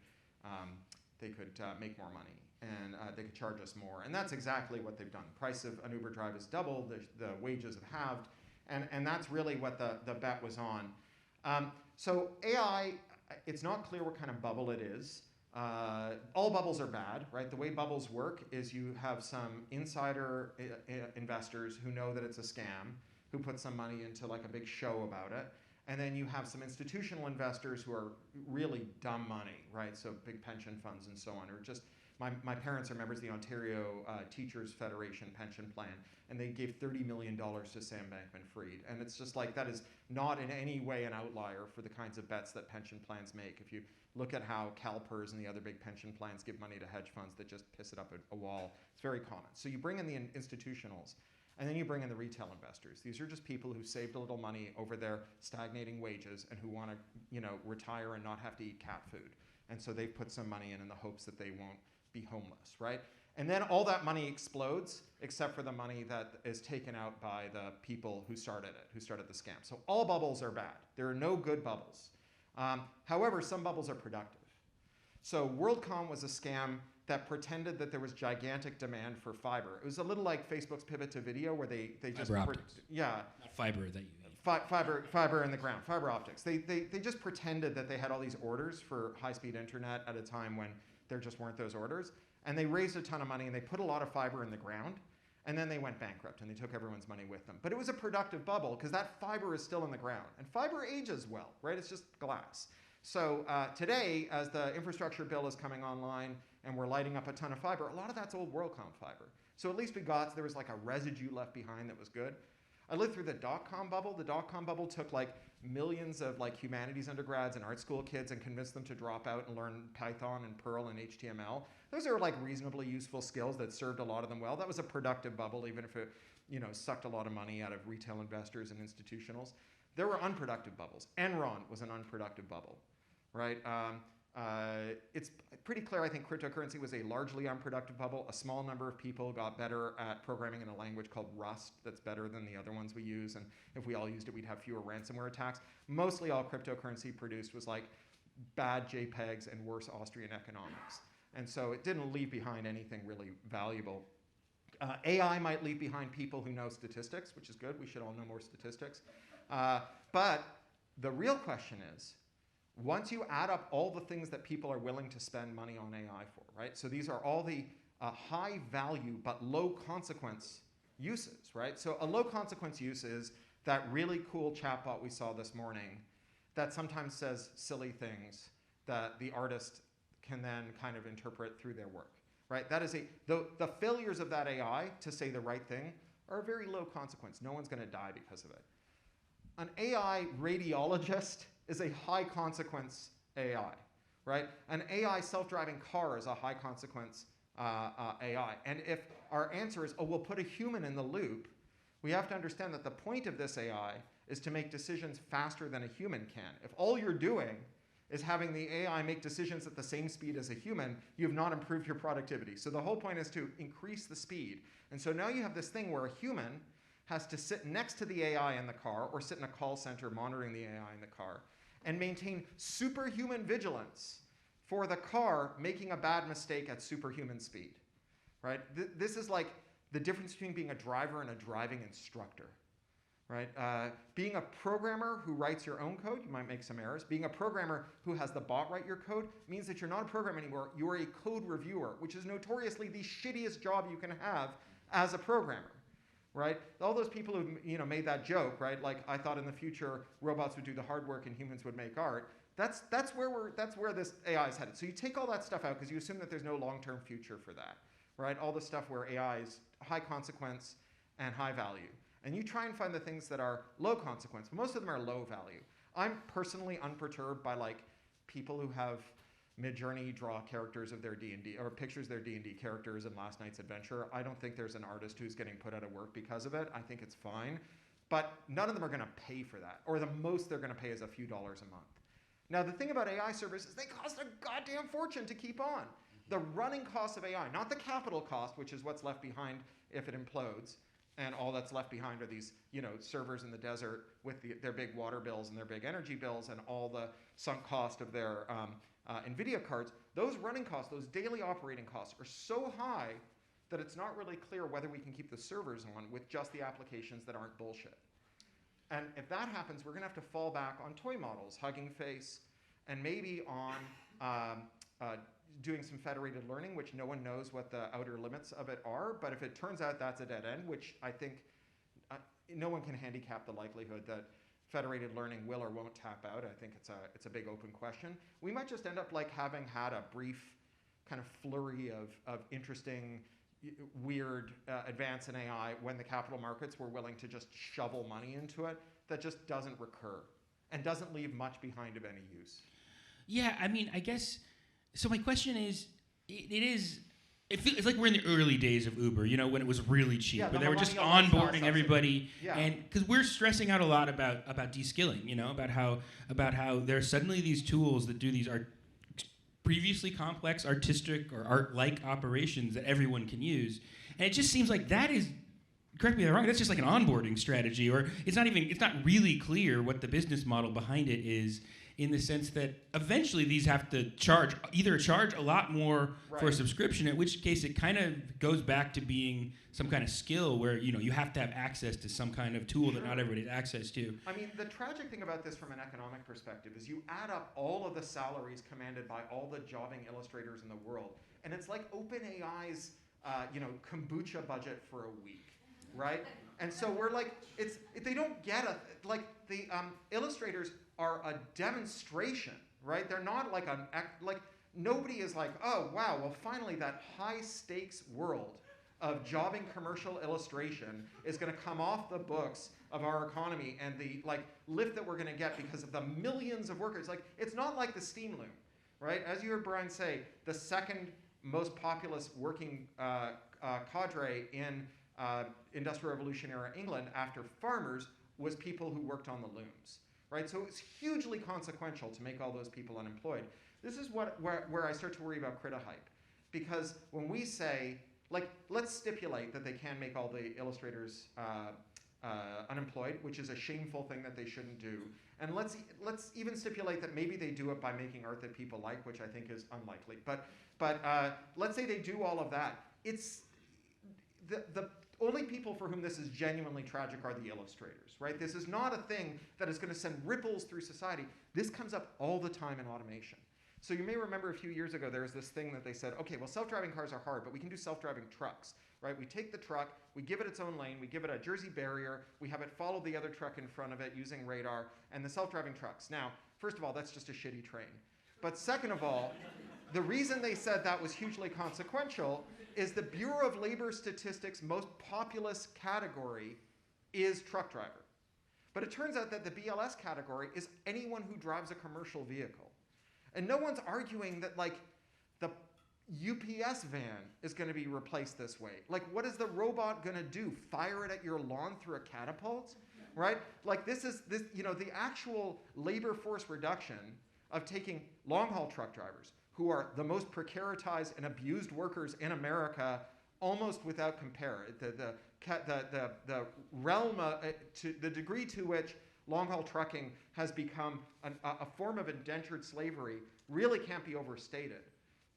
make more money. And they could charge us more. And that's exactly what they've done. The price of an Uber drive has doubled, the wages have halved, and that's really what the bet was on. So AI, it's not clear what kind of bubble it is. All bubbles are bad, right? The way bubbles work is you have some insider investors who know that it's a scam, who put some money into a big show about it. And then you have some institutional investors who are really dumb money, right? So big pension funds and so on, or just my parents are members of the Ontario Teachers Federation pension plan, and they gave $30 million to Sam Bankman-Fried. And it's just that is not in any way an outlier for the kinds of bets that pension plans make. If you look at how CalPERS and the other big pension plans give money to hedge funds that just piss it up a wall, it's very common. So you bring in the institutionals, and then you bring in the retail investors. These are just people who saved a little money over their stagnating wages and who want to retire and not have to eat cat food. And so they've put some money in the hopes that they won't be homeless, right? And then all that money explodes, except for the money that is taken out by the people who started it, who started the scam. So all bubbles are bad. There are no good bubbles. However, some bubbles are productive. So WorldCom was a scam that pretended that there was gigantic demand for fiber. It was a little like Facebook's pivot to video, where they just fiber optics. Not fiber that you mean. Fiber in the ground, fiber optics. They just pretended that they had all these orders for high-speed internet at a time when there just weren't those orders. And they raised a ton of money and they put a lot of fiber in the ground, and then they went bankrupt and they took everyone's money with them. But it was a productive bubble because that fiber is still in the ground. And fiber ages well, right? It's just glass. So today, as the infrastructure bill is coming online and we're lighting up a ton of fiber, a lot of that's old WorldCom fiber. So at least there was a residue left behind that was good. I lived through the dot-com bubble. The dot-com bubble took like millions of like humanities undergrads and art school kids and convinced them to drop out and learn Python and Perl and HTML. Those are like reasonably useful skills that served a lot of them well. That was a productive bubble, even if it, sucked a lot of money out of retail investors and institutionals. There were unproductive bubbles. Enron was an unproductive bubble, right? It's pretty clear, I think, cryptocurrency was a largely unproductive bubble. A small number of people got better at programming in a language called Rust that's better than the other ones we use, and if we all used it, we'd have fewer ransomware attacks. Mostly all cryptocurrency produced was like bad JPEGs and worse Austrian economics. And so it didn't leave behind anything really valuable. AI might leave behind people who know statistics, which is good. We should all know more statistics. But the real question is, once you add up all the things that people are willing to spend money on AI for, right? So these are all the high value but low consequence uses, right? So a low consequence use is that really cool chatbot we saw this morning that sometimes says silly things that the artist can then kind of interpret through their work, right? That is the failures of that AI to say the right thing are a very low consequence. No one's going to die because of it. An AI radiologist is a high consequence AI, right? An AI self-driving car is a high consequence AI. And if our answer is, oh, we'll put a human in the loop, we have to understand that the point of this AI is to make decisions faster than a human can. If all you're doing is having the AI make decisions at the same speed as a human, you have not improved your productivity. So the whole point is to increase the speed. And so now you have this thing where a human has to sit next to the AI in the car or sit in a call center monitoring the AI in the car and maintain superhuman vigilance for the car making a bad mistake at superhuman speed, right? This is like the difference between being a driver and a driving instructor, right? Being a programmer who writes your own code, you might make some errors. Being a programmer who has the bot write your code means that you're not a programmer anymore, you're a code reviewer, which is notoriously the shittiest job you can have as a programmer. Right? All those people who made that joke, right? Like, I thought in the future robots would do the hard work and humans would make art. That's where this AI is headed. So you take all that stuff out because you assume that there's no long-term future for that, right? All the stuff where AI is high consequence and high value. And you try and find the things that are low consequence. Most of them are low value. I'm personally unperturbed by like people who have Midjourney draw characters of their D&D, or pictures of their D&D characters in Last Night's Adventure. I don't think there's an artist who's getting put out of work because of it. I think it's fine. But none of them are going to pay for that. Or the most they're going to pay is a few dollars a month. Now, the thing about AI services is they cost a goddamn fortune to keep on. The running cost of AI, not the capital cost, which is what's left behind if it implodes, and all that's left behind are these servers in the desert with their big water bills and their big energy bills and all the sunk cost of their NVIDIA cards. Those running costs, those daily operating costs are so high that it's not really clear whether we can keep the servers on with just the applications that aren't bullshit. And if that happens, we're going to have to fall back on toy models, Hugging Face, and maybe on doing some federated learning, which no one knows what the outer limits of it are. But if it turns out that's a dead end, which I think no one can handicap the likelihood that federated learning will or won't tap out. I think it's a big open question. We might just end up like having had a brief kind of flurry of interesting, weird advance in AI when the capital markets were willing to just shovel money into it that just doesn't recur and doesn't leave much behind of any use. Yeah, I mean, I guess, so my question is, it's like we're in the early days of Uber, when it was really cheap, where they were just onboarding everybody, and because we're stressing out a lot about de-skilling, about how there are suddenly these tools that do these previously complex artistic or art-like operations that everyone can use, and it just seems like that is, correct me if I'm wrong, that's just like an onboarding strategy, or it's not really clear what the business model behind it is, in the sense that eventually these have to charge a lot more for a subscription, in which case it kind of goes back to being some kind of skill where you have to have access to some kind of tool that not everybody has access to. I mean, the tragic thing about this from an economic perspective is you add up all of the salaries commanded by all the jobbing illustrators in the world, and it's like OpenAI's kombucha budget for a week, right? And so we're like, they don't get the illustrators are a demonstration, right? They're not like nobody is like, oh wow, well finally that high stakes world of jobbing commercial illustration is going to come off the books of our economy, and the lift that we're going to get because of the millions of workers. It's not like the steam loom, right? As you heard Brian say, the second most populous working cadre in Industrial Revolution era England after farmers was people who worked on the looms, right? So it's hugely consequential to make all those people unemployed. This is where I start to worry about Critahype, because when we say, let's stipulate that they can make all the illustrators unemployed, which is a shameful thing that they shouldn't do, and let's even stipulate that maybe they do it by making art that people like, which I think is unlikely. But let's say they do all of that. It's the only people for whom this is genuinely tragic are the illustrators, right? This is not a thing that is going to send ripples through society. This comes up all the time in automation. So you may remember a few years ago, there was this thing that they said, okay, well, self-driving cars are hard, but we can do self-driving trucks, right? We take the truck, we give it its own lane, we give it a Jersey barrier, we have it follow the other truck in front of it using radar, and the self-driving trucks. Now, first of all, that's just a shitty train. But second of all, the reason they said that was hugely consequential is the Bureau of Labor Statistics' most populous category is truck driver. But it turns out that the BLS category is anyone who drives a commercial vehicle. And no one's arguing that the UPS van is going to be replaced this way. What is the robot going to do? Fire it at your lawn through a catapult, right? The actual labor force reduction of taking long-haul truck drivers, who are the most precaritized and abused workers in America, almost without compare. The realm, to the degree to which long-haul trucking has become a form of indentured slavery really can't be overstated.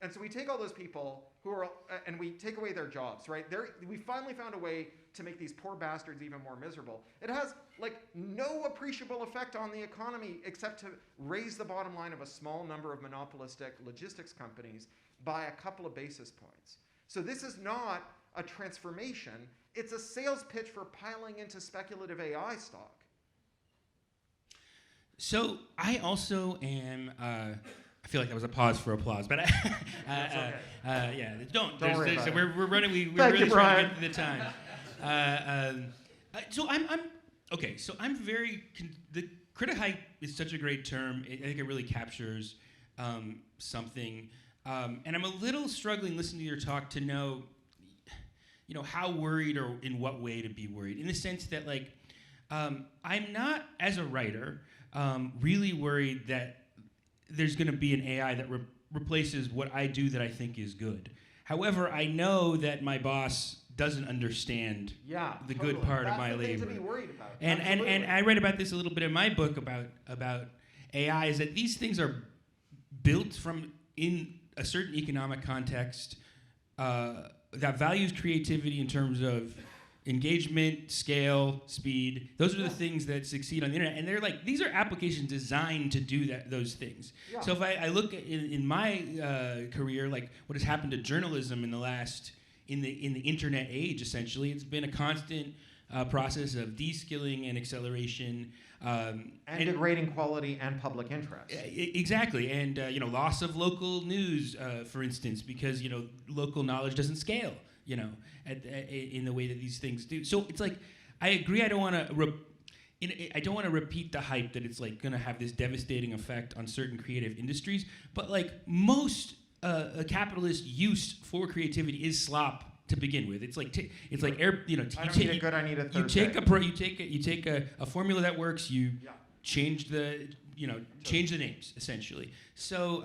And so we take all those people who are, and we take away their jobs, right? We finally found a way to make these poor bastards even more miserable. It has no appreciable effect on the economy except to raise the bottom line of a small number of monopolistic logistics companies by a couple of basis points. So this is not a transformation. It's a sales pitch for piling into speculative AI stock. So I also am. I feel like that was a pause for applause, but yeah, don't worry about it. We're running. We're really trying to get to the time. So I'm okay. So I'm very. The Critahype is such a great term. I think it really captures something, and I'm a little struggling listening to your talk to know, how worried or in what way to be worried. In the sense that I'm not, as a writer, really worried that there's going to be an AI that replaces what I do that I think is good. However, I know that my boss doesn't understand the good part of my labor. That's the thing to be worried about. And I read about this a little bit in my book about AI, is that these things are built from in a certain economic context that values creativity in terms of engagement, scale, speed. Those are the things that succeed on the internet, and they're these are applications designed to do those things. Yeah. So if I look at in my career, what has happened to journalism in the internet age, essentially, it's been a constant process of de-skilling and acceleration. And degrading quality and public interest. Exactly, and loss of local news, for instance, because local knowledge doesn't scale. In the way that these things do. So it's I agree. I don't want to repeat the hype that it's going to have this devastating effect on certain creative industries. But most capitalist use for creativity is slop to begin with. It's air. I don't need a good. I need a Thursday. You take a formula that works. You change the change the names, essentially. So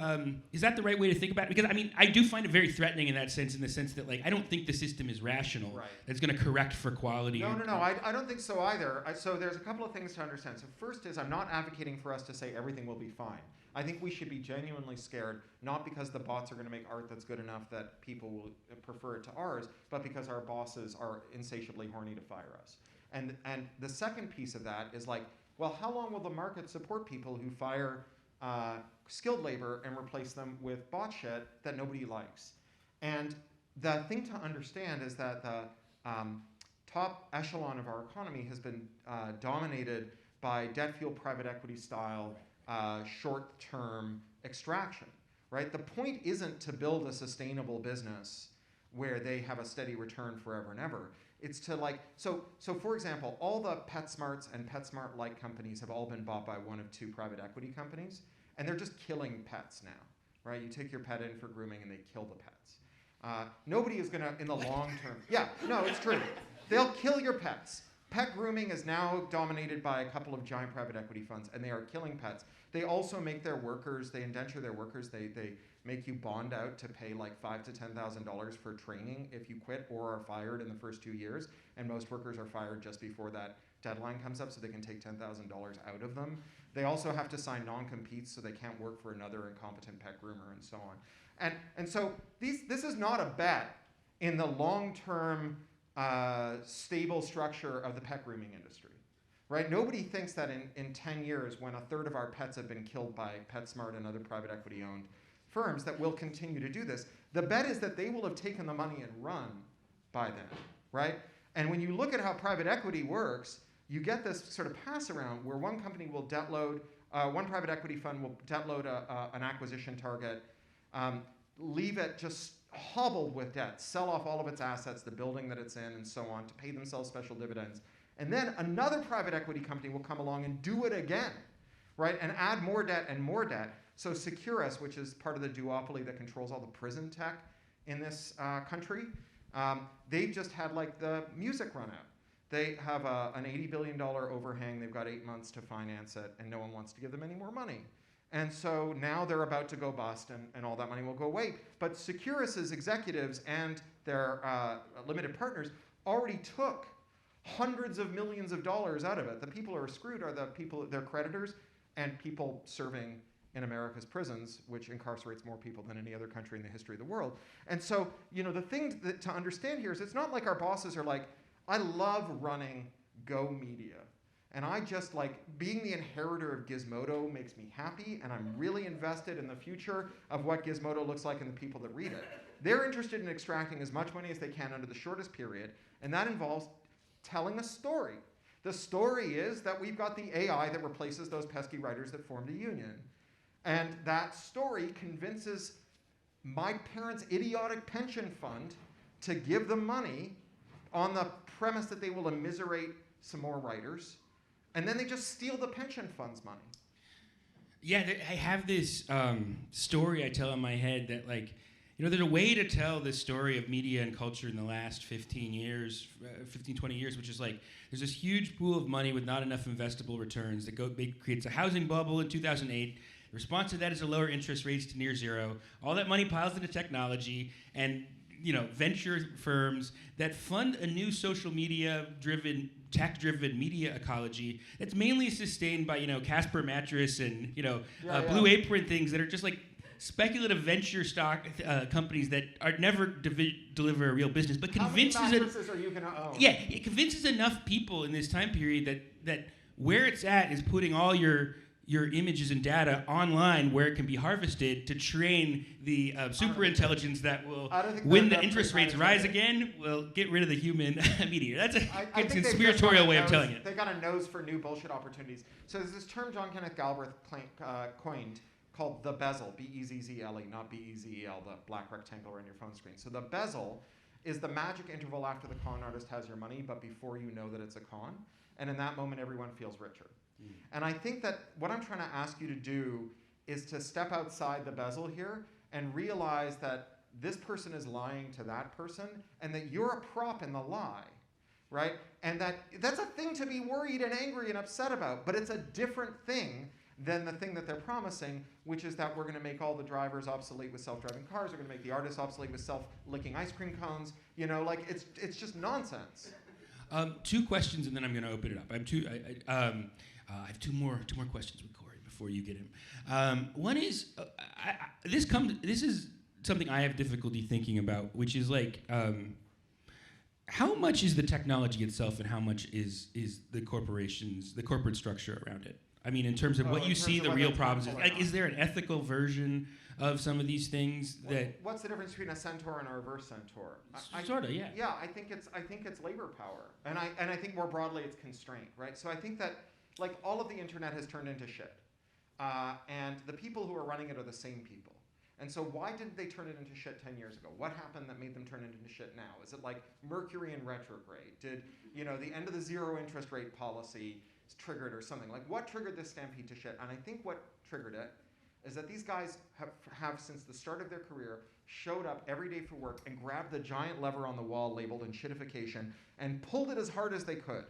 is that the right way to think about it? Because I do find it very threatening in that sense, in the sense that I don't think the system is rational. Right. It's going to correct for quality. No. I don't think so either. So there's a couple of things to understand. So first is I'm not advocating for us to say everything will be fine. I think we should be genuinely scared, not because the bots are going to make art that's good enough that people will prefer it to ours, but because our bosses are insatiably horny to fire us. And the second piece of that is well, how long will the market support people who fire skilled labor and replace them with bot shit that nobody likes? And the thing to understand is that the top echelon of our economy has been dominated by debt-fueled private equity style short-term extraction, right? The point isn't to build a sustainable business where they have a steady return forever and ever. It's to like, so for example, all the PetSmarts and PetSmart-like companies have all been bought by one of two private equity companies, and they're just killing pets now, right? You take your pet in for grooming and they kill the pets. Nobody is gonna, in the long term, yeah, no, it's true. They'll kill your pets. Pet grooming is now dominated by a couple of giant private equity funds, and they are killing pets. They also make their workers, they indenture their workers, they make you bond out to pay like $5,000 to $10,000 for training if you quit or are fired in the first 2 years. And most workers are fired just before that deadline comes up so they can take $10,000 out of them. They also have to sign non-competes so they can't work for another incompetent pet groomer and so on. And so this is not a bet in the long-term stable structure of the pet grooming industry. Right? Nobody thinks that in 10 years, when a third of our pets have been killed by PetSmart and other private equity-owned firms, that we'll continue to do this. The bet is that they will have taken the money and run by then, right? And when you look at how private equity works, you get this sort of pass around where one company will debt load, one private equity fund will debt load an acquisition target, leave it just hobbled with debt, sell off all of its assets, the building that it's in, and so on, to pay themselves special dividends. And then another private equity company will come along and do it again, right? And add more debt and more debt. So Securus, which is part of the duopoly that controls all the prison tech in this country, they've just had like the music run out. They have an $80 billion overhang. They've got 8 months to finance it, and no one wants to give them any more money. And so now they're about to go bust, and all that money will go away. But Securus's executives and their limited partners already took hundreds of millions of dollars out of it. The people who are screwed are the people, their creditors, and people serving in America's prisons, which incarcerates more people than any other country in the history of the world. And so, you know, the thing to understand here is it's not like our bosses are like, I love running Go Media. And I just like being the inheritor of Gizmodo makes me happy, and I'm really invested in the future of what Gizmodo looks like and the people that read it. They're interested in extracting as much money as they can under the shortest period, and that involves telling a story. The story is that we've got the AI that replaces those pesky writers that formed a union. And that story convinces my parents' idiotic pension fund to give them money on the premise that they will immiserate some more writers. And then they just steal the pension fund's money. Yeah, I have this story I tell in my head that, like, you know, there's a way to tell this story of media and culture in the last 15 years, 15, 20 years, which is like, there's this huge pool of money with not enough investable returns that creates a housing bubble in 2008. The response to that is a lower interest rates to near zero. All that money piles into technology and, you know, venture firms that fund a new social media-driven, tech-driven media ecology that's mainly sustained by, you know, Casper mattress and, you know, Blue Apron things that are just like speculative venture stock companies that are never deliver a real business, but convinces How many mattresses are you going to own? Yeah, it convinces enough people in this time period that where it's at is putting all your images and data online where it can be harvested to train the super intelligence that will, when the interest rates rise again, will get rid of the human media. That's a conspiratorial way of telling it. They've got a nose for new bullshit opportunities. So there's this term John Kenneth Galbraith coined called the bezel, B-E-Z-Z-L-E, not B-E-Z-E-L, the black rectangle on your phone screen. So the bezel is the magic interval after the con artist has your money, but before you know that it's a con. And in that moment, everyone feels richer. And I think that what I'm trying to ask you to do is to step outside the bezel here and realize that this person is lying to that person and that you're a prop in the lie, right? And that's a thing to be worried and angry and upset about, but it's a different thing than the thing that they're promising, which is that we're going to make all the drivers obsolete with self-driving cars, we're going to make the artists obsolete with self-licking ice cream cones, you know, like it's just nonsense. Two questions, and then I'm going to open it up. I have two more questions with Cory before you get him. One is this is something I have difficulty thinking about, which is like how much is the technology itself, and how much is the corporate structure around it? I mean, in terms of what you see, the real problems is like, is there an ethical version of some of these things that? What's the difference between a centaur and a reverse centaur? Sort of, yeah. Yeah, I think it's labor power, and I think more broadly it's constraint, right? So I think that like all of the internet has turned into shit, and the people who are running it are the same people, And so why didn't they turn it into shit 10 years ago? What happened that made them turn it into shit now? Is it like Mercury in retrograde? Did, the end of the zero interest rate policy triggered or something? Like, what triggered this stampede to shit? And I think what triggered it is that these guys have since the start of their career, showed up every day for work and grabbed the giant lever on the wall labeled Enshittification and pulled it as hard as they could.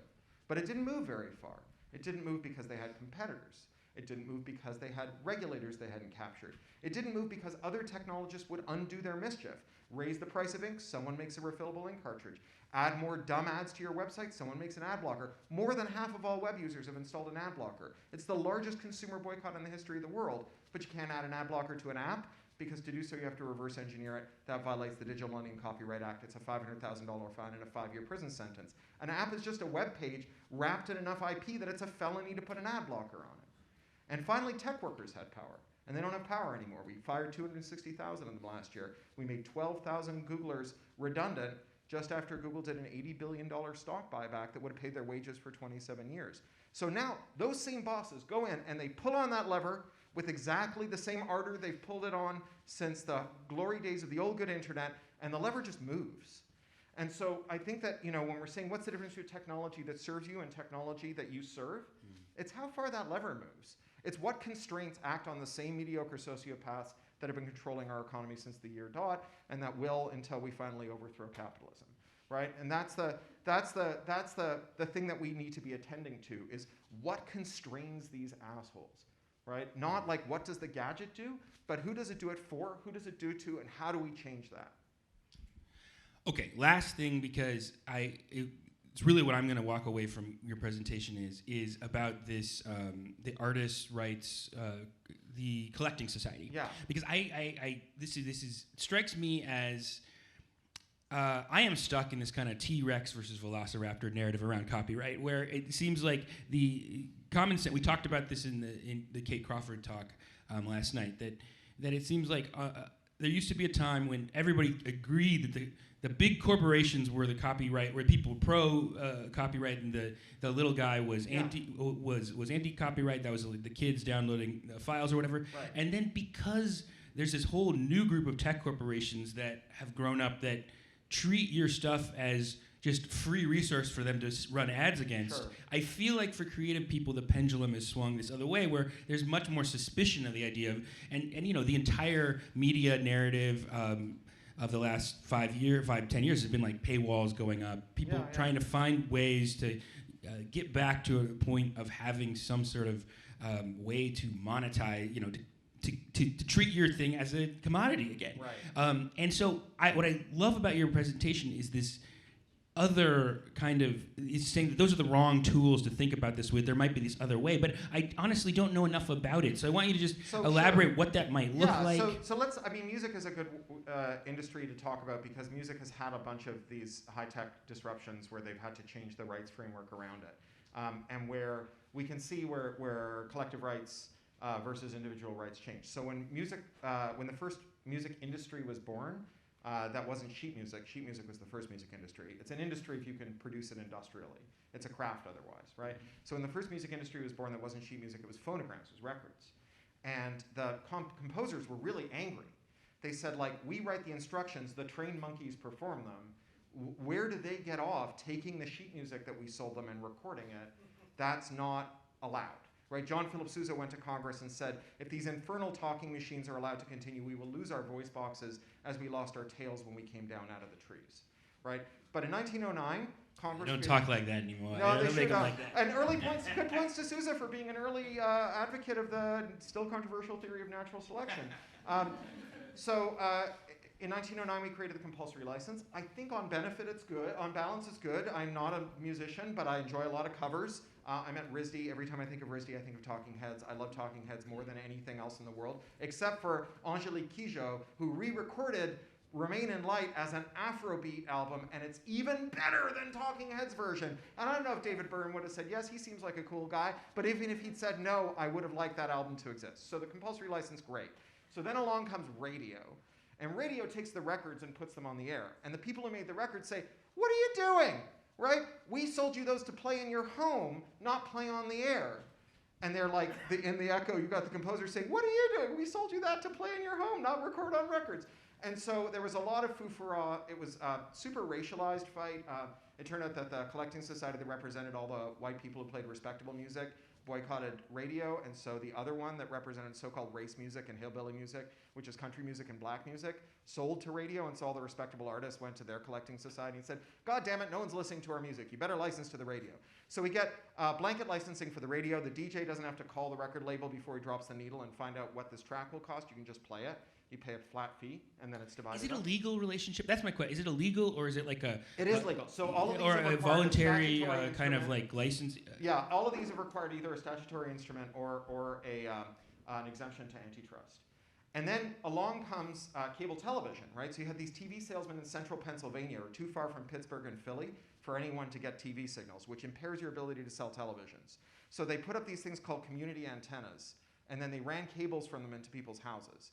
But it didn't move very far. It didn't move because they had competitors. It didn't move because they had regulators they hadn't captured. It didn't move because other technologists would undo their mischief. Raise the price of ink, someone makes a refillable ink cartridge. Add more dumb ads to your website, someone makes an ad blocker. More than half of all web users have installed an ad blocker. It's the largest consumer boycott in the history of the world, but you can't add an ad blocker to an app because to do so you have to reverse engineer it. That violates the Digital Millennium Copyright Act. It's a $500,000 fine and a 5-year prison sentence. An app is just a web page wrapped in enough IP that it's a felony to put an ad blocker on it. And finally, tech workers had power. And they don't have power anymore. We fired 260,000 of them last year. We made 12,000 Googlers redundant just after Google did an $80 billion stock buyback that would have paid their wages for 27 years. So now those same bosses go in and they pull on that lever with exactly the same ardor they've pulled it on since the glory days of the old good internet, and the lever just moves. And so I think that, when we're saying what's the difference between technology that serves you and technology that you serve, it's how far that lever moves. It's what constraints act on the same mediocre sociopaths that have been controlling our economy since the year dot, and that will until we finally overthrow capitalism, right? And that's the thing that we need to be attending to is what constrains these assholes, right? Not like what does the gadget do, but who does it do it for, who does it do to, and how do we change that? Okay, last thing, because it's really what I'm going to walk away from your presentation is about this the artists' rights, the collecting society. Yeah. Because this strikes me as I am stuck in this kind of T-Rex versus Velociraptor narrative around copyright, where it seems like the common sense. We talked about this in the Kate Crawford talk last night. That it seems like there used to be a time when everybody agreed that the big corporations were the copyright, where people pro copyright, and the little guy was anti copyright. That was the kids downloading files or whatever. Right. And then because there's this whole new group of tech corporations that have grown up that treat your stuff as just free resource for them to run ads against. Sure. I feel like for creative people, the pendulum has swung this other way, where there's much more suspicion of the idea of, and the entire media narrative of the last 10 years has been like paywalls going up, people trying to find ways to get back to a point of having some sort of way to monetize, to treat your thing as a commodity again. Right. And so what I love about your presentation is this other kind of, it's saying that those are the wrong tools to think about this with. There might be this other way, but I honestly don't know enough about it. So I want you to just elaborate what that might look like. So music is a good industry to talk about because music has had a bunch of these high-tech disruptions where they've had to change the rights framework around it. And where we can see where collective rights versus individual rights change. So when the first music industry was born, that wasn't sheet music. Sheet music was the first music industry. It's an industry if you can produce it industrially. It's a craft otherwise, right? So when the first music industry was born, that wasn't sheet music. It was phonograms, it was records. And the composers were really angry. They said, we write the instructions, the trained monkeys perform them. Where do they get off taking the sheet music that we sold them and recording it? That's not allowed. Right? John Philip Sousa went to Congress and said, if these infernal talking machines are allowed to continue, we will lose our voice boxes as we lost our tails when we came down out of the trees. Right? But in 1909, Congress... They don't talk like that anymore. No, they should not. Like that. And good points to Sousa for being an early advocate of the still controversial theory of natural selection. In 1909, we created the compulsory license. I think on benefit it's good. On balance it's good. I'm not a musician, but I enjoy a lot of covers. I'm at RISD. Every time I think of RISD, I think of Talking Heads. I love Talking Heads more than anything else in the world, except for Angelique Kidjo, who re-recorded Remain in Light as an Afrobeat album, and it's even better than Talking Heads' version. And I don't know if David Byrne would have said, yes, he seems like a cool guy, but even if he'd said no, I would have liked that album to exist. So the compulsory license, great. So then along comes radio. And radio takes the records and puts them on the air. And the people who made the records say, what are you doing? Right? We sold you those to play in your home, not play on the air. And they're like, in the echo, you got the composer saying, what are you doing? We sold you that to play in your home, not record on records. And so there was a lot of foo-for-ah. It was a super racialized fight. It turned out that the collecting society that represented all the white people who played respectable music boycotted radio, and so the other one that represented so-called race music and hillbilly music, which is country music and black music, sold to radio, and so all the respectable artists went to their collecting society and said, God damn it, no one's listening to our music. You better license to the radio. So we get blanket licensing for the radio. The DJ doesn't have to call the record label before he drops the needle and find out what this track will cost. You can just play it. You pay a flat fee, and then it's divided. Is it up. a legal relationship? That's my question. Is it illegal, or is it like a? It is legal. So all of these or have a required voluntary statutory kind of instrument. like license. Yeah, all of these have required either a statutory instrument or an exemption to antitrust. And then along comes cable television, right? So you had these TV salesmen in central Pennsylvania, or too far from Pittsburgh and Philly, for anyone to get TV signals, which impairs your ability to sell televisions. So they put up these things called community antennas, and then they ran cables from them into people's houses.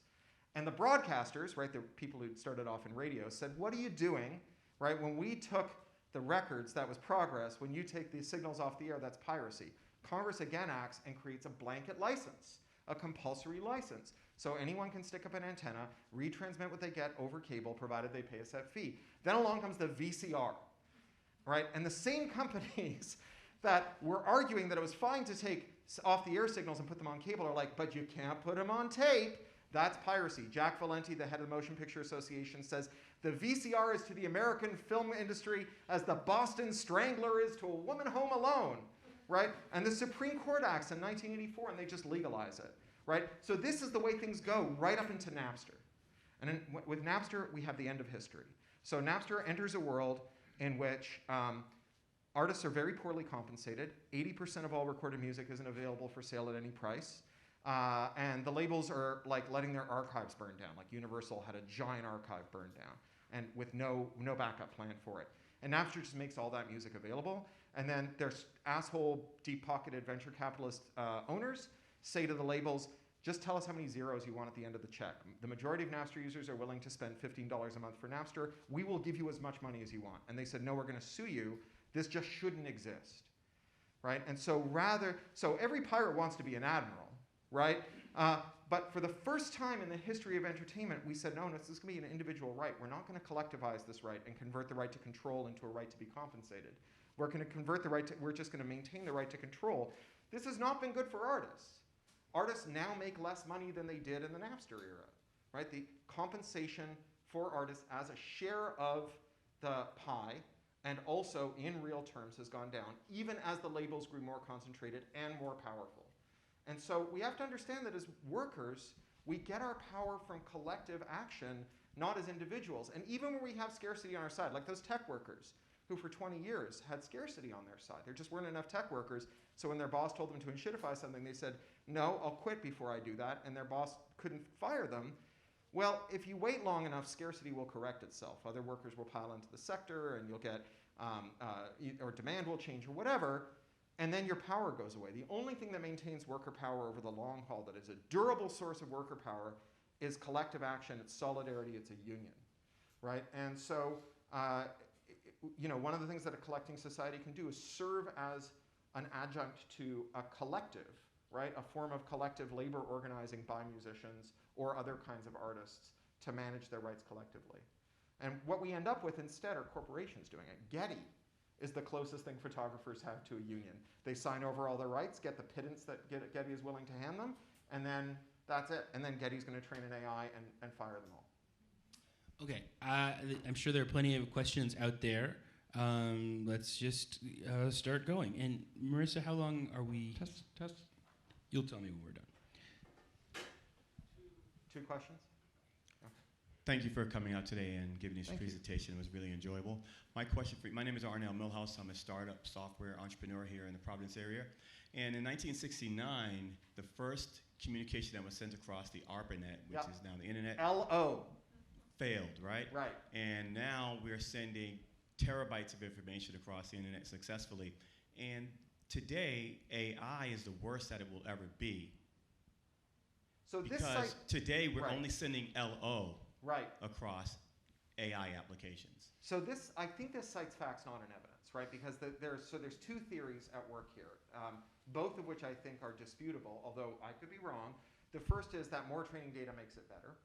And the broadcasters, right, the people who started off in radio, said, what are you doing, right? When we took the records, that was progress. When you take these signals off the air, that's piracy. Congress again acts and creates a blanket license, a compulsory license. So anyone can stick up an antenna, retransmit what they get over cable, provided they pay a set fee. Then along comes the VCR, right? And the same companies that were arguing that it was fine to take off the air signals and put them on cable are like, but you can't put them on tape. That's piracy. Jack Valenti, the head of the Motion Picture Association, says the VCR is to the American film industry as the Boston Strangler is to a woman home alone, right? And the Supreme Court acts in 1984, and they just legalize it, right? So this is the way things go right up into Napster. And then with Napster, we have the end of history. So Napster enters a world in which artists are very poorly compensated. 80% of all recorded music isn't available for sale at any price. And the labels are like letting their archives burn down. Like Universal had a giant archive burned down, and with no backup plan for it. And Napster just makes all that music available. And then there's asshole, deep-pocketed venture capitalist owners say to the labels, just tell us how many zeros you want at the end of the check. The majority of Napster users are willing to spend $15 a month for Napster. We will give you as much money as you want. And they said, no, we're going to sue you. This just shouldn't exist, right? And so every pirate wants to be an admiral, right? But for the first time in the history of entertainment, we said, no, this is going to be an individual right. We're not going to collectivize this right and convert the right to control into a right to be compensated. We're going to convert the right to, we're just going to maintain the right to control. This has not been good for artists. Artists now make less money than they did in the Napster era, right? The compensation for artists as a share of the pie and also in real terms has gone down, even as the labels grew more concentrated and more powerful. And so we have to understand that as workers, we get our power from collective action, not as individuals. And even when we have scarcity on our side, like those tech workers who for 20 years had scarcity on their side. There just weren't enough tech workers, so when their boss told them to enshittify something, they said, no, I'll quit before I do that, and their boss couldn't fire them. Well, if you wait long enough, scarcity will correct itself. Other workers will pile into the sector, and you'll get, or demand will change or whatever, and then your power goes away. The only thing that maintains worker power over the long haul that is a durable source of worker power is collective action, it's solidarity, it's a union, right? And so, one of the things that a collecting society can do is serve as an adjunct to a collective, right? A form of collective labor organizing by musicians or other kinds of artists to manage their rights collectively. And what we end up with instead are corporations doing it. Getty is the closest thing photographers have to a union. They sign over all their rights, get the pittance that Getty is willing to hand them, and then that's it. And then Getty's going to train an AI and fire them all. Okay, I'm sure there are plenty of questions out there. Let's just start going. And Marissa, how long are we? Test. You'll tell me when we're done. Two questions? Thank you for coming out today and giving this presentation. It was really enjoyable. My question for you, my name is Arnell Milhouse. I'm a startup software entrepreneur here in the Providence area. And in 1969, the first communication that was sent across the Artnet, which is now the internet, LO. Failed, right? Right. And now we're sending terabytes of information across the internet successfully. And today, AI is the worst that it will ever be. So because this site, today we're only sending LO right across AI applications. So I think this cites facts not in evidence, right? Because there's two theories at work here. both of which I think are disputable, although I could be wrong. The first is that more training data makes it better,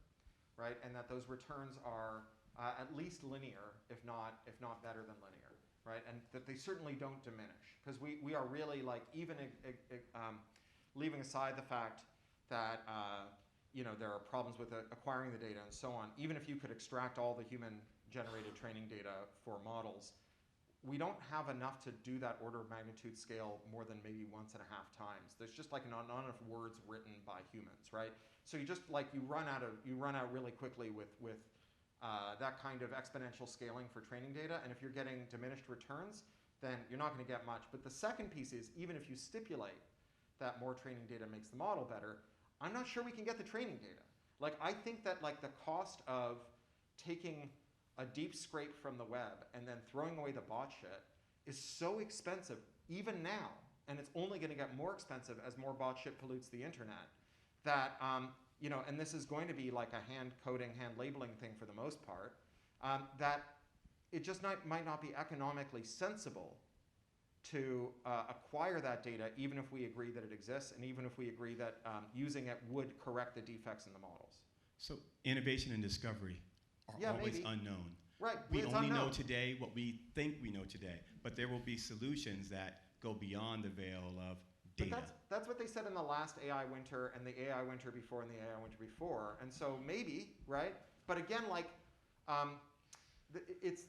right? And that those returns are at least linear, if not better than linear, right? And that they certainly don't diminish, because we are really like, even leaving aside the fact that there are problems with acquiring the data and so on, even if you could extract all the human-generated training data for models, we don't have enough to do that order of magnitude scale more than maybe 1.5 times. There's just like not enough words written by humans, right? So you just like you run out really quickly with that kind of exponential scaling for training data, and if you're getting diminished returns, then you're not going to get much. But the second piece is, even if you stipulate that more training data makes the model better, I'm not sure we can get the training data. Like, I think that like the cost of taking a deep scrape from the web and then throwing away the bot shit is so expensive even now, and it's only going to get more expensive as more bot shit pollutes the internet, that and this is going to be like a hand coding, hand labeling thing for the most part, that it just might not be economically sensible to acquire that data, even if we agree that it exists, and even if we agree that using it would correct the defects in the models. So innovation and discovery are always maybe unknown. Right. We only know unknown. today what we think we know today, but there will be solutions that go beyond the veil of data. But that's what they said in the last AI winter and the AI winter before and the AI winter before. And so maybe, right? But again, like,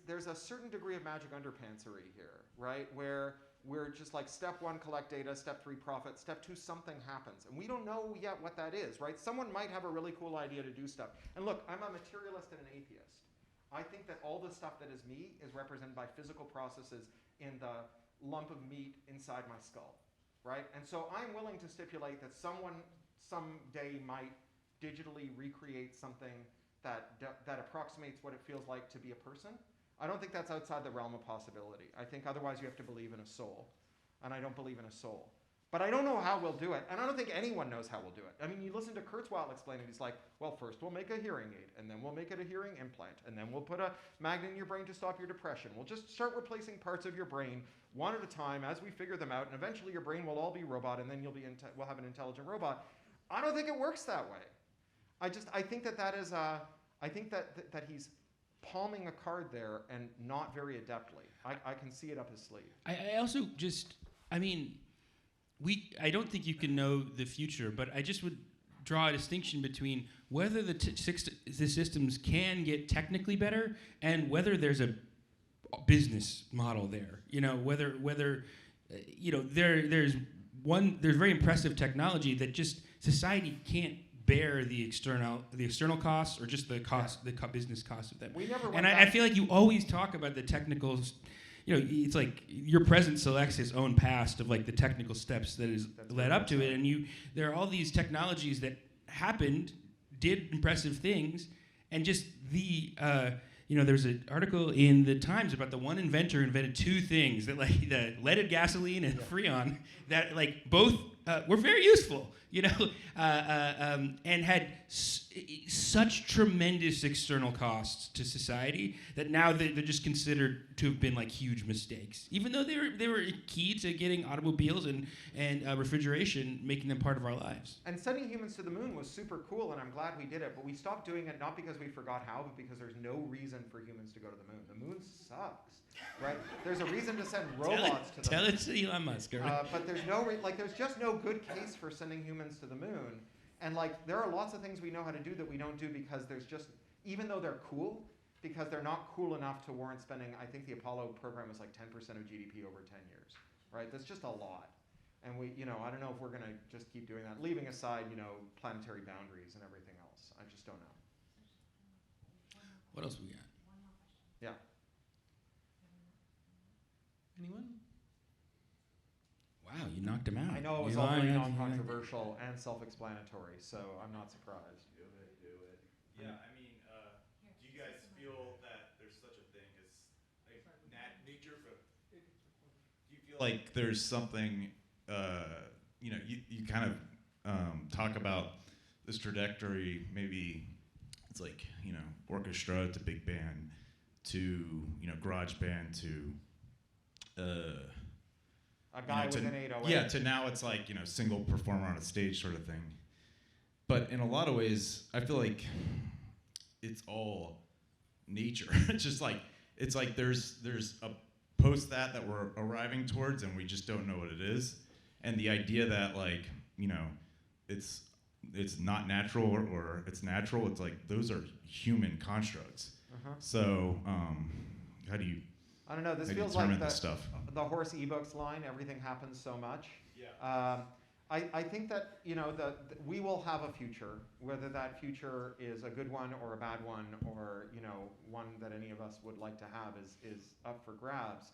there's a certain degree of magic underpantsery here, right? Where we're just like, step 1, collect data, step 3, profit, step 2, something happens. And we don't know yet what that is, right? Someone might have a really cool idea to do stuff. And look, I'm a materialist and an atheist. I think that all the stuff that is me is represented by physical processes in the lump of meat inside my skull, right? And so I'm willing to stipulate that someone someday might digitally recreate something that approximates what it feels like to be a person. I don't think that's outside the realm of possibility. I think otherwise you have to believe in a soul, and I don't believe in a soul. But I don't know how we'll do it, and I don't think anyone knows how we'll do it. I mean, you listen to Kurzweil explain it, he's like, well, first we'll make a hearing aid, and then we'll make it a hearing implant, and then we'll put a magnet in your brain to stop your depression. We'll just start replacing parts of your brain one at a time as we figure them out, and eventually your brain will all be robot, and then we'll have an intelligent robot. I don't think it works that way. I think that he's palming a card there, and not very adeptly. I can see it up his sleeve. I also just, I mean, I don't think you can know the future, but I just would draw a distinction between whether the systems can get technically better and whether there's a business model there. Whether there's very impressive technology that just society can't bear the external costs, or just the cost, the business cost of them. I feel like you always talk about the technicals. It's like your present selects his own past of like the technical steps that is led up to it, and there are all these technologies that happened, did impressive things, and just there's an article in the Times about the one inventor invented 2 things that like the leaded gasoline and Freon that like both were very useful, and had such tremendous external costs to society that now they're just considered to have been like huge mistakes, even though they were key to getting automobiles and refrigeration, making them part of our lives. And sending humans to the moon was super cool, and I'm glad we did it, but we stopped doing it not because we forgot how, but because there's no reason for humans to go to the moon. The moon sucks, right? There's a reason to send robots to the moon. Tell it to Elon Musk, right? But there's there's just no good case for sending humans to the moon. And like, there are lots of things we know how to do that we don't do because there's just, even though they're cool, because they're not cool enough to warrant spending, I think the Apollo program was like 10% of GDP over 10 years, right? That's just a lot. And we, I don't know if we're gonna just keep doing that, leaving aside, planetary boundaries and everything else. I just don't know. What else we got? Yeah. Anyone? Wow, you knocked him out. I know it was all very non-controversial and self-explanatory, so I'm not surprised. Do it. Yeah, I mean, do you guys feel that there's such a thing as nature? Do you feel like there's something, you kind of talk about this trajectory, maybe it's like, orchestra to big band to, garage band to, A guy with an 808. Yeah, to now it's like, single performer on a stage sort of thing. But in a lot of ways, I feel like it's all nature. It's like there's a post that we're arriving towards and we just don't know what it is. And the idea that it's not natural or it's natural, it's like those are human constructs. So how do you I don't know, this feels like the horse ebooks line, everything happens so much. Yeah. I think that we will have a future, whether that future is a good one or a bad one, or one that any of us would like to have is up for grabs.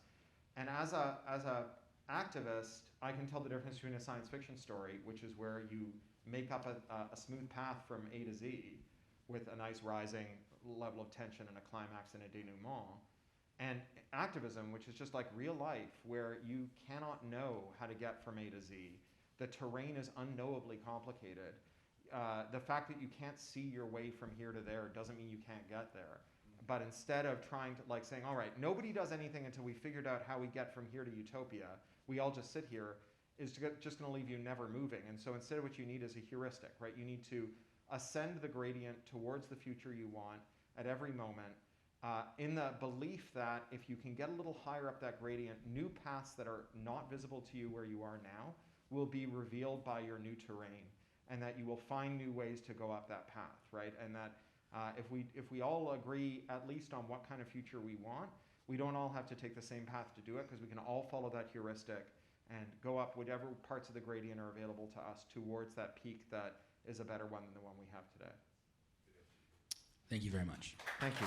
And as a activist, I can tell the difference between a science fiction story, which is where you make up a smooth path from A to Z with a nice rising level of tension and a climax and a denouement, and activism, which is just like real life, where you cannot know how to get from A to Z. The terrain is unknowably complicated. The fact that you can't see your way from here to there doesn't mean you can't get there. But instead of trying to saying, all right, nobody does anything until we figured out how we get from here to utopia, we all just sit here, is just going to leave you never moving. And so instead what you need is a heuristic, right? You need to ascend the gradient towards the future you want at every moment, in the belief that if you can get a little higher up that gradient, new paths that are not visible to you where you are now will be revealed by your new terrain, and that you will find new ways to go up that path, right? And that if we all agree at least on what kind of future we want, we don't all have to take the same path to do it, because we can all follow that heuristic and go up whatever parts of the gradient are available to us towards that peak that is a better one than the one we have today. Thank you very much. Thank you.